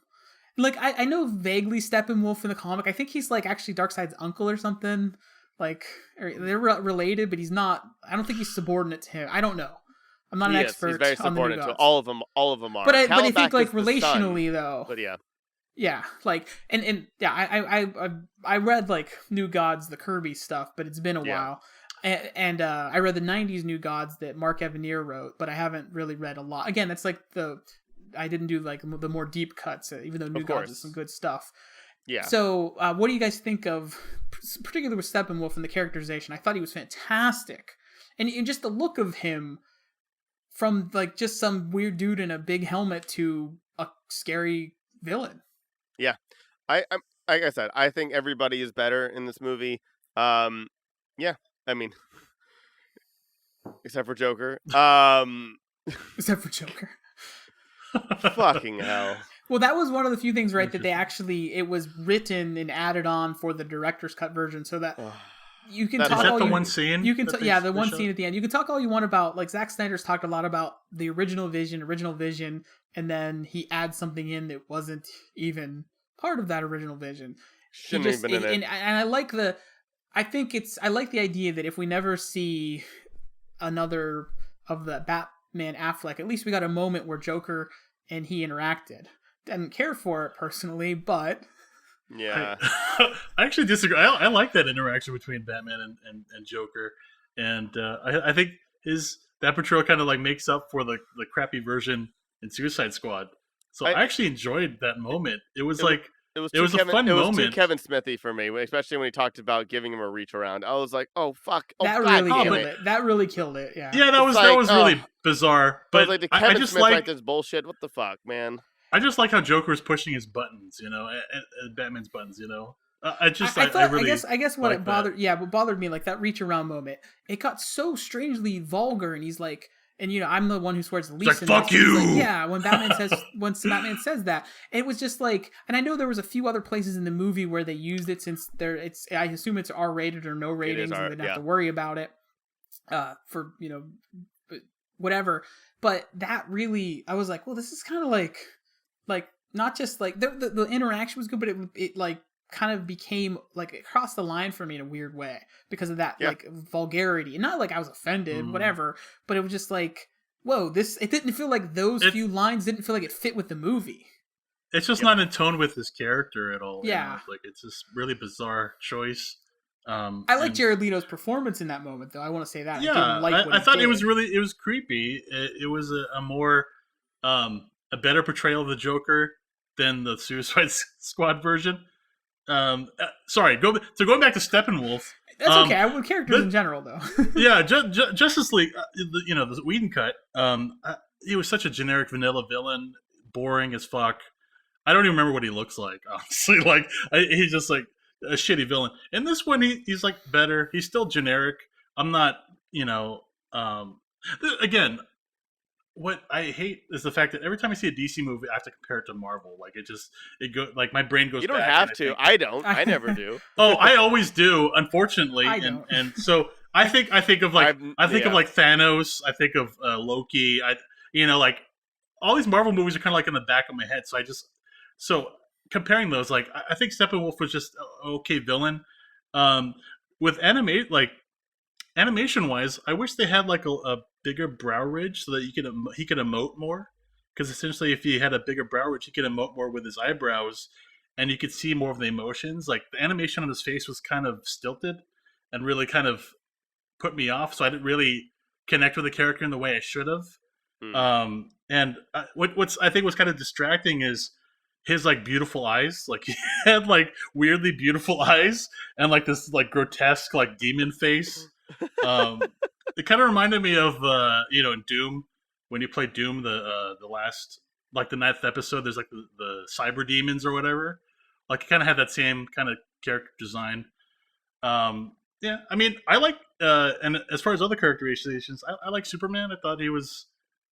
Like, I know vaguely Steppenwolf in the comic. I think he's like actually Darkseid's uncle or something. Like, they're related, but he's not. I don't think he's subordinate to him. I don't know. I'm not an expert. He's very subordinate to all of them. All of them are. But I think like relationally though. But yeah. Yeah, like and yeah, I read like New Gods, the Kirby stuff, but it's been a while. And I read the 90s New Gods that Mark Evanier wrote, but I haven't really read a lot. Again, that's like I didn't do like the more deep cuts, even though New Gods is some good stuff. Yeah. So, what do you guys think of, particularly with Steppenwolf and the characterization? I thought he was fantastic, and just the look of him, from like just some weird dude in a big helmet to a scary villain. Yeah, I'm like I said, I think everybody is better in this movie. Yeah, I mean, except for Joker. Except for Joker. Fucking hell. Well, that was one of the few things, right, that they actually, it was written and added on for the director's cut version, so that you can talk all the one scene? You can the one scene at the end. You can talk all you want about, like, Zack Snyder's talked a lot about the original vision, and then he adds something in that wasn't even part of that original vision. Shouldn't have been in it. And I like I like the idea that if we never see another of the Batman Affleck, at least we got a moment where Joker and he interacted. Didn't care for it personally, but yeah, I actually disagree. I like that interaction between Batman and Joker, and I think that portrayal kind of like makes up for the crappy version in Suicide Squad. So I actually enjoyed that moment. It was a fun moment. It was too Kevin Smithy for me, especially when he talked about giving him a reach around. I was like, oh fuck, that really killed it. That really killed it. Yeah, yeah, that was really bizarre. But like, the Kevin Smith like this bullshit. What the fuck, man? I just like how Joker was pushing his buttons, and Batman's buttons, I guess what it bothered, what bothered me, like that reach around moment, it got so strangely vulgar, and he's like, And I'm the one who swears the It's least. like, fuck you. Yeah, when Batman says that, it was just like, and I know there was a few other places in the movie where they used it since I assume it's R-rated or no ratings, and they didn't have to worry about it, for whatever. But that really, I was like, well, this is kind of like not just like the interaction was good, but it like kind of became like it crossed the line for me in a weird way because of that like vulgarity. And not like I was offended, whatever, but it was just like, whoa, it didn't feel like those few lines didn't feel like it fit with the movie. It's just not in tone with his character at all. Yeah. Like it's this really bizarre choice. I like Jared Leto's performance in that moment, though. I want to say that. Yeah, I thought it was creepy. It was a more a better portrayal of the Joker than the Suicide Squad version. Sorry, going back to Steppenwolf. That's okay. I with characters in general, though. Yeah, Justice League. The Whedon cut. He was such a generic vanilla villain, boring as fuck. I don't even remember what he looks like. Honestly, like he's just like a shitty villain. In this one, he's like better. He's still generic. I'm not. Again, what I hate is the fact that every time I see a DC movie, I have to compare it to Marvel. Like like my brain goes. You don't back have to. I don't. I never do. Oh, I always do. Unfortunately, and so I think of like of like Thanos. I think of Loki. Like all these Marvel movies are kind of like in the back of my head. So comparing those, like I think Steppenwolf was just an okay villain. With animation wise, I wish they had like a bigger brow ridge so that he could emote more. Because essentially, if he had a bigger brow ridge, he could emote more with his eyebrows, and you could see more of the emotions. Like the animation on his face was kind of stilted, and really kind of put me off. So I didn't really connect with the character in the way I should have. And what's I think was kind of distracting is his like beautiful eyes. Like he had like weirdly beautiful eyes and like this like grotesque like demon face. It kind of reminded me of in Doom, when you play Doom, the last, like the 9th episode, there's like the cyber demons or whatever. Like it kind of had that same kind of character design. Yeah, I mean, I like and as far as other characterizations, I like Superman. I thought he was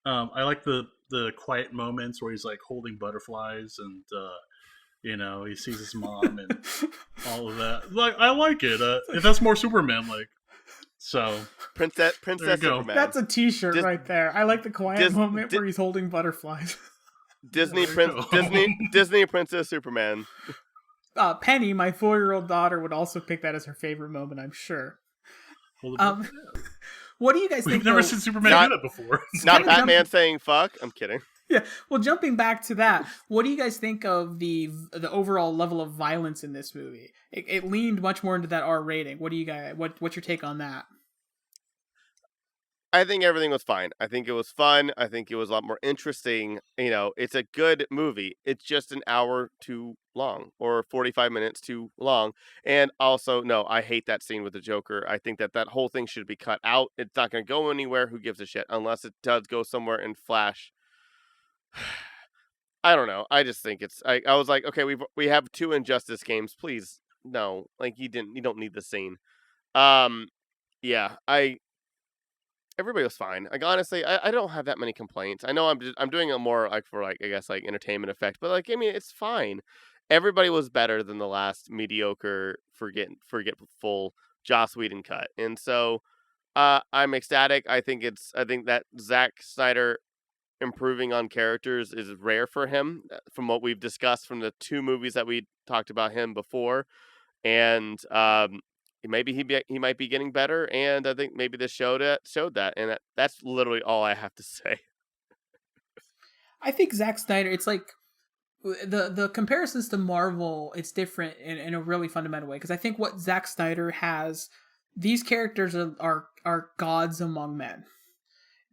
I like the quiet moments where he's like holding butterflies and he sees his mom and all of that. Like I like it. If that's more Superman like. So Princess Superman. That's a T-shirt right there. I like the quiet moment where he's holding butterflies. Disney Princess Superman. Penny, my 4-year-old daughter, would also pick that as her favorite moment, I'm sure. What do you guys think? We've never seen Superman do that before. Not Batman saying fuck. I'm kidding. Yeah. Well, jumping back to that, what do you guys think of the overall level of violence in this movie? It leaned much more into that R rating. What do you guys? What's your take on that? I think everything was fine. I think it was fun. I think it was a lot more interesting. It's a good movie. It's just an hour too long, or 45 minutes too long. And also, no, I hate that scene with the Joker. I think that whole thing should be cut out. It's not going to go anywhere. Who gives a shit? Unless it does go somewhere in Flash. I don't know. I just think it's. I was like, okay, we have 2 Injustice games. Please, no. Like you don't need the scene. Yeah. Everybody was fine. Like honestly, I don't have that many complaints. I know I'm doing it more like for like I guess like entertainment effect, but like I mean it's fine. Everybody was better than the last mediocre, forgetful Joss Whedon cut, and so I'm ecstatic. I think that Zack Snyder improving on characters is rare for him, from what we've discussed from the 2 movies that we talked about him before, and maybe he might be getting better, and I think maybe this showed that, and that's literally all I have to say. I think Zack Snyder, it's like the comparisons to Marvel, it's different in a really fundamental way, because I think what Zack Snyder has, these characters are gods among men.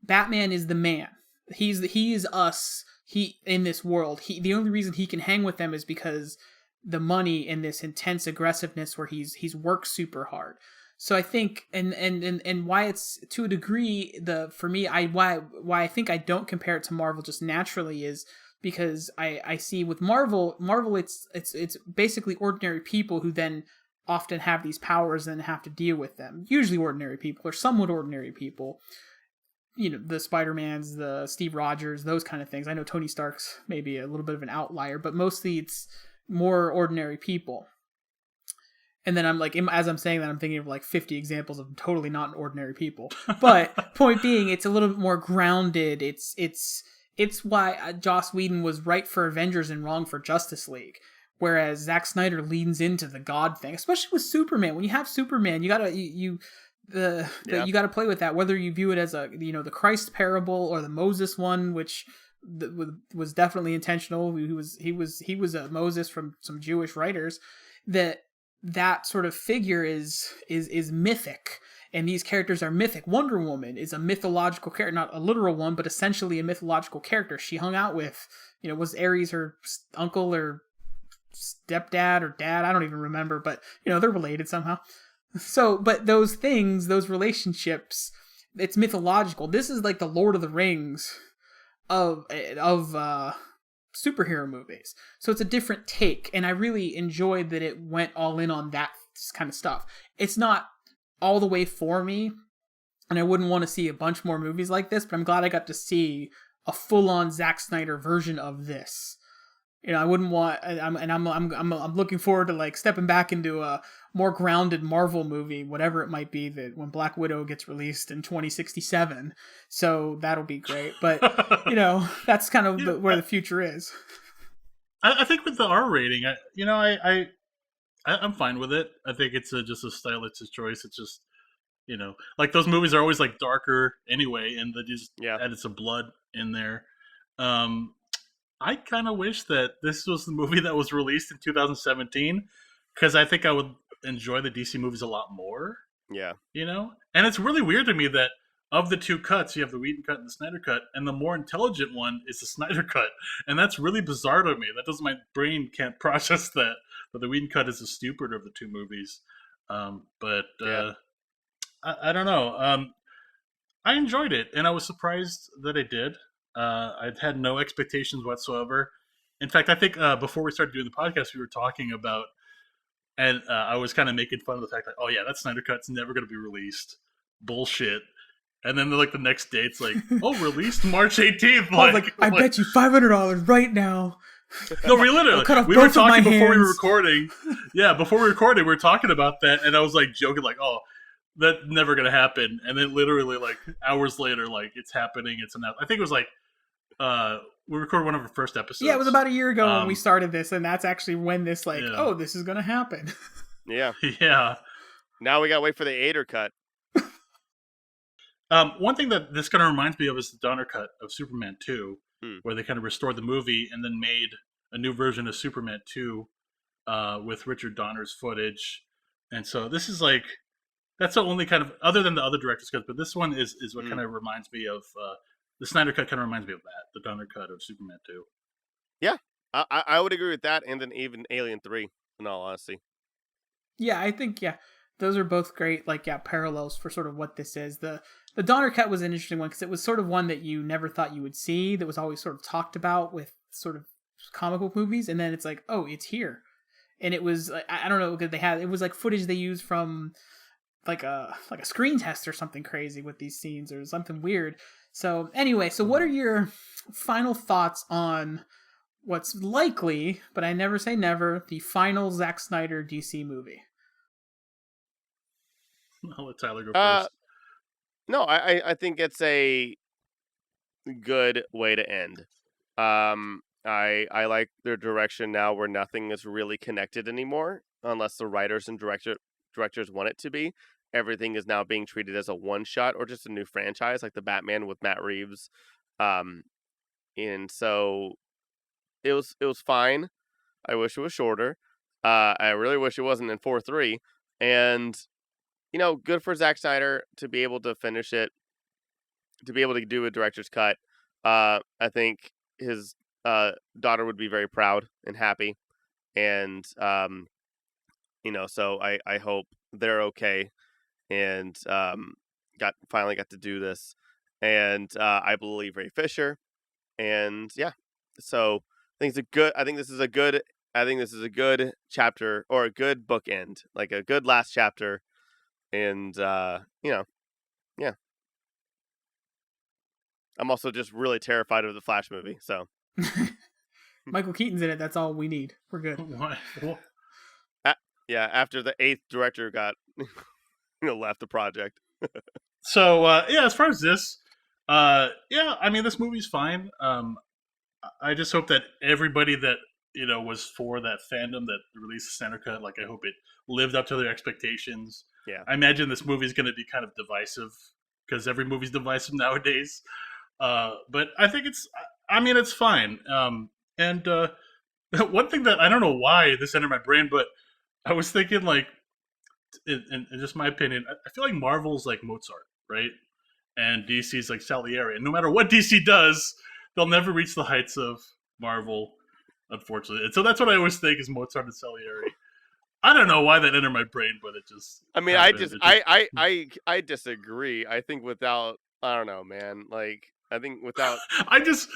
Batman is the man. He is us. He in this world. The only reason he can hang with them is because the money and this intense aggressiveness where he's worked super hard. So I think and why it's to a degree for me why I think I don't compare it to Marvel just naturally is because I see with Marvel it's basically ordinary people who then often have these powers and have to deal with them. Usually ordinary people or somewhat ordinary people. the Spider-Mans, the Steve Rogers, those kind of things. I know Tony Stark's maybe a little bit of an outlier, but mostly it's more ordinary people. And then I'm like, as I'm saying that, I'm thinking of like 50 examples of totally not ordinary people. But point being, it's a little bit more grounded. It's why Joss Whedon was right for Avengers and wrong for Justice League. Whereas Zack Snyder leans into the God thing, especially with Superman. When you have Superman, you gotta you gotta play with that. Whether you view it as the Christ parable or the Moses one, which was definitely intentional. He was a Moses from some Jewish writers. That sort of figure is mythic, and these characters are mythic. Wonder Woman is a mythological character, not a literal one, but essentially a mythological character. She hung out with, was Ares her uncle or stepdad or dad? I don't even remember, but they're related somehow. So, but those things, those relationships, it's mythological. This is like the Lord of the Rings of superhero movies. So it's a different take, and I really enjoyed that it went all in on that kind of stuff. It's not all the way for me, and I wouldn't want to see a bunch more movies like this, but I'm glad I got to see a full-on Zack Snyder version of this. I wouldn't want, I'm looking forward to like stepping back into a more grounded Marvel movie, whatever it might be, that when Black Widow gets released in 2067. So that'll be great. But that's kind of where the future is. I think with the R rating, I'm fine with it. I think it's just a stylistic choice. It's just like those movies are always like darker anyway, and they just added some blood in there. I kind of wish that this was the movie that was released in 2017, because I think I would enjoy the DC movies a lot more. Yeah. And it's really weird to me that of the two cuts, you have the Whedon cut and the Snyder cut, and the more intelligent one is the Snyder cut. And that's really bizarre to me. My brain can't process that the Whedon cut is the stupider of the two movies. I don't know. I enjoyed it, and I was surprised that I did. I'd had no expectations whatsoever. In fact, I think before we started doing the podcast, we were talking about, and I was kind of making fun of the fact that, oh yeah, that Snyder cut's never going to be released. Bullshit. And then the next day, it's like, oh, released March 18th. I bet you $500 right now. No, we literally, we were talking before we were recording. Yeah, before we recorded, we were talking about that, and I was like joking, like, oh, that's never going to happen. And then literally, like, hours later, like, it's happening. It's announced. I think it was like, we recorded one of our first episodes. Yeah, it was about a year ago when we started this, and that's actually when this, oh, this is going to happen. Yeah. Yeah. Now we got to wait for the Ader cut. One thing that this kind of reminds me of is the Donner cut of Superman 2, where they kind of restored the movie and then made a new version of Superman 2 with Richard Donner's footage. And so this is like, that's the only kind of, other than the other director's cuts, but this one is what kind of reminds me of, the Snyder cut kind of reminds me of that, the Donner cut of Superman 2. Yeah, I would agree with that, and then even Alien 3, in all honesty. Yeah, I think, those are both great, parallels for sort of what this is. The Donner cut was an interesting one, because it was sort of one that you never thought you would see, that was always sort of talked about with sort of comic book movies, and then it's like, oh, it's here. And it was, I don't know, because it was like footage they used from like a screen test or something crazy with these scenes or something weird. So anyway, what are your final thoughts on what's likely, but I never say never, the final Zack Snyder DC movie? I'll let Tyler go first. No, I think it's a good way to end. I like their direction now, where nothing is really connected anymore, unless the writers and directors want it to be. Everything is now being treated as a one-shot or just a new franchise, like the Batman with Matt Reeves. And so it was fine. I wish it was shorter. I really wish it wasn't in 4:3. And, good for Zack Snyder to be able to finish it, to be able to do a director's cut. I think his daughter would be very proud and happy. And, so I hope they're okay. And finally got to do this, and I believe Ray Fisher, and so I think this is a good chapter, or a good bookend, like a good last chapter, and I'm also just really terrified of the Flash movie. So Michael Keaton's in it. That's all we need. We're good. What? yeah, after the 8th director got left the project. So yeah, as far as this, yeah, I mean this movie's fine. I just hope that everybody that was for that fandom that released the Snyder Cut, like I hope it lived up to their expectations. Yeah, I imagine this movie is going to be kind of divisive because every movie's divisive nowadays. But I think it's fine. And one thing that I don't know why this entered my brain, but I was thinking like, in just my opinion, I feel like Marvel's like Mozart, right? And DC's like Salieri. And no matter what DC does, they'll never reach the heights of Marvel, unfortunately. And so that's what I always think is Mozart and Salieri. I don't know why that entered my brain, but it just. I mean, happened. I disagree. I think without, I don't know, man. Like, I think without. I just.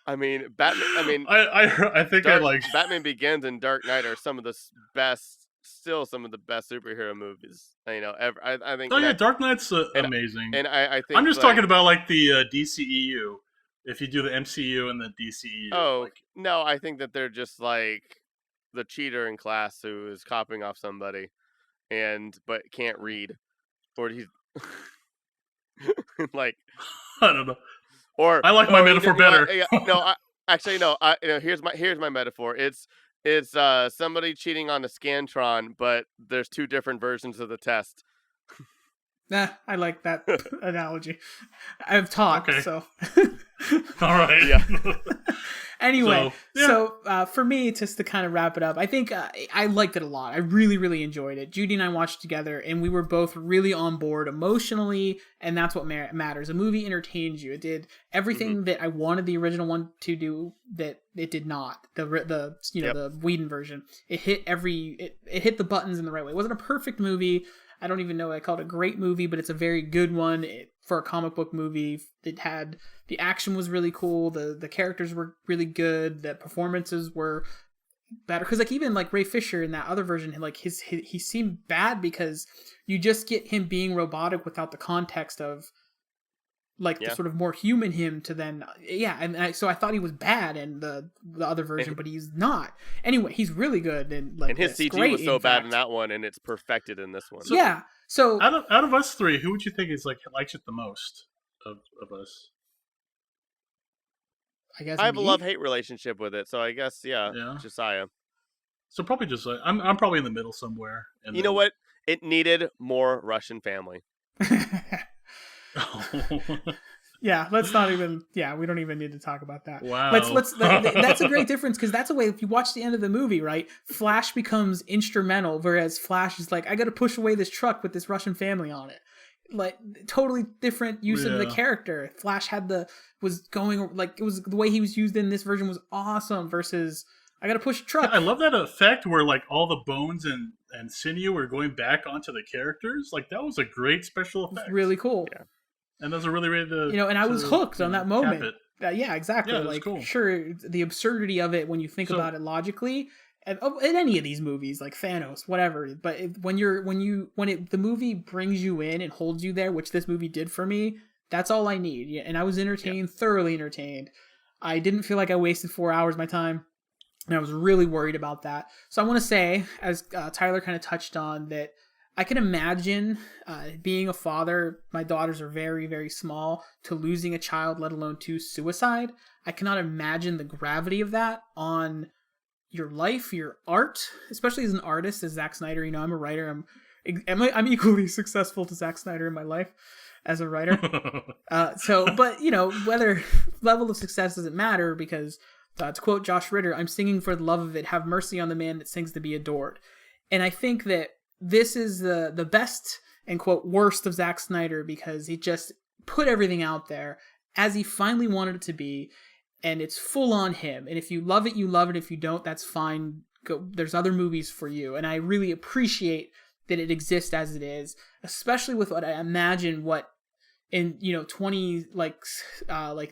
I mean, Batman. I mean, I think Batman Begins and Dark Knight are some of the best superhero movies ever. I think. Oh yeah, Dark Knight's amazing. And I think I'm just talking about like the DCEU. If you do the MCU and the DCEU. Oh no, I think that they're just like the cheater in class who is copying off somebody, but can't read, or he's like I don't know. Or I like my metaphor better. Here's my metaphor. It's somebody cheating on a Scantron, but there's 2 different versions of the test. Nah, I like that analogy. I've taught, so. All right. Yeah. Anyway, so for me, just to kind of wrap it up, I think I liked it a lot. I really, really enjoyed it. Judy and I watched together, and we were both really on board emotionally, and that's what matters. A movie entertains you. It did everything that I wanted the original one to do that it did not. The Whedon version. It hit it hit the buttons in the right way. It wasn't a perfect movie. I don't even know. I call it a great movie, but it's a very good one for a comic book movie. It had the action was really cool. The characters were really good. The performances were better because like even like Ray Fisher in that other version, like he seemed bad because you just get him being robotic without the context of like the sort of more human him to then so I thought he was bad in the other version, but he's not. Anyway, he's really good and like and his CG was so bad in that one, and it's perfected in this one. So out of us 3, who would you think is likes it the most of us? I guess I have a love-hate relationship with it, so I guess Josiah. So probably Josiah. I'm probably in the middle somewhere. You know what? It needed more Russian family. Yeah, let's not even. Yeah, we don't even need to talk about that. Wow. That's a great difference because that's a way. If you watch the end of the movie, right, Flash becomes instrumental, whereas Flash is like, I got to push away this truck with this Russian family on it. Like totally different use of the character. Flash was going like it was the way he was used in this version was awesome versus I got to push a truck. I love that effect where like all the bones and sinew are going back onto the characters. Like that was a great special effect. Really cool. Yeah. And those are really ready to and I was hooked on that moment. Yeah, exactly. Yeah, like cool. Sure, the absurdity of it when you think about it logically, and in any of these movies like Thanos, whatever. But when the movie brings you in and holds you there, which this movie did for me, that's all I need. Yeah, and I was entertained, thoroughly entertained. I didn't feel like I wasted 4 hours of my time, and I was really worried about that. So I want to say, as Tyler kind of touched on, that I can imagine being a father. My daughters are very, very small, to losing a child, let alone to suicide. I cannot imagine the gravity of that on your life, your art, especially as an artist, as Zack Snyder. I'm a writer. I'm equally successful to Zack Snyder in my life as a writer. But whether level of success doesn't matter because to quote Josh Ritter, I'm singing for the love of it. Have mercy on the man that sings to be adored. And I think that this is the best and quote worst of Zack Snyder because he just put everything out there as he finally wanted it to be, and it's full on him. And if you love it, you love it. If you don't, that's fine. There's other movies for you. And I really appreciate that it exists as it is, especially with what I imagine in 20 like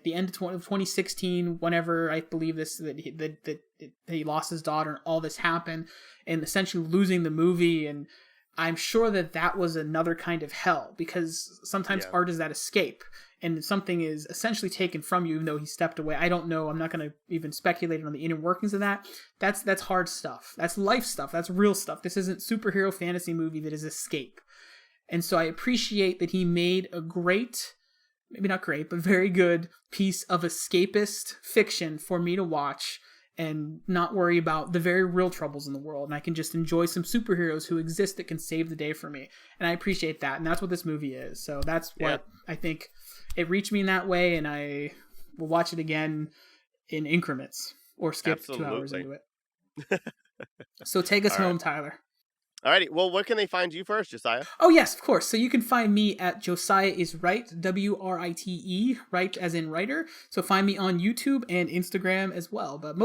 the end of 2016, whenever I believe this that he lost his daughter and all this happened, and essentially losing the movie and I'm sure that was another kind of hell, because sometimes art is that escape, and something is essentially taken from you even though he stepped away. I don't know. I'm not going to even speculate on the inner workings of that. That's hard stuff. That's life stuff. That's real stuff. This isn't superhero fantasy movie that is escape. And so I appreciate that he made a great, maybe not great, but very good piece of escapist fiction for me to watch and not worry about the very real troubles in the world. And I can just enjoy some superheroes who exist that can save the day for me. And I appreciate that. And that's what this movie is. So that's what I think it reached me in that way. And I will watch it again in increments or skip 2 hours into it. So take us home, Tyler. Alrighty, well, where can they find you first, Josiah? Oh, yes, of course. So you can find me at Josiah is Right, WRITE, right as in writer. So find me on YouTube and Instagram as well. But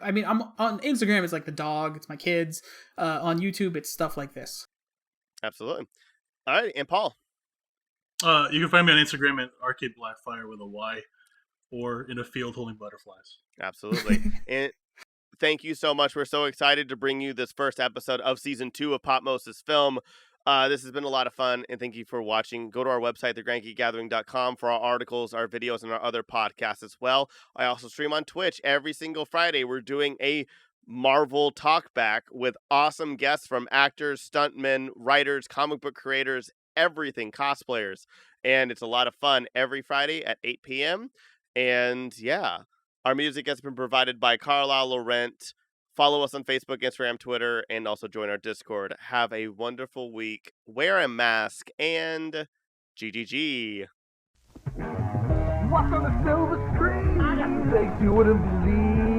I mean, I'm on Instagram, it's like the dog, it's my kids. On YouTube, it's stuff like this. Absolutely. Alright, and Paul? You can find me on Instagram at Arcade Blackfire with a Y, or in a field holding butterflies. Absolutely. And thank you so much. We're so excited to bring you this first episode of Season 2 of Popmosis Film. This has been a lot of fun, and thank you for watching. Go to our website, thegrandgeekgathering.com, for our articles, our videos, and our other podcasts as well. I also stream on Twitch every single Friday. We're doing a Marvel talkback with awesome guests from actors, stuntmen, writers, comic book creators, everything, cosplayers. And it's a lot of fun every Friday at 8 p.m. And yeah, our music has been provided by Carlisle Laurent. Follow us on Facebook, Instagram, Twitter, and also join our Discord. Have a wonderful week. Wear a mask, and GGG. What's on the silver screen? They do wouldn't believe.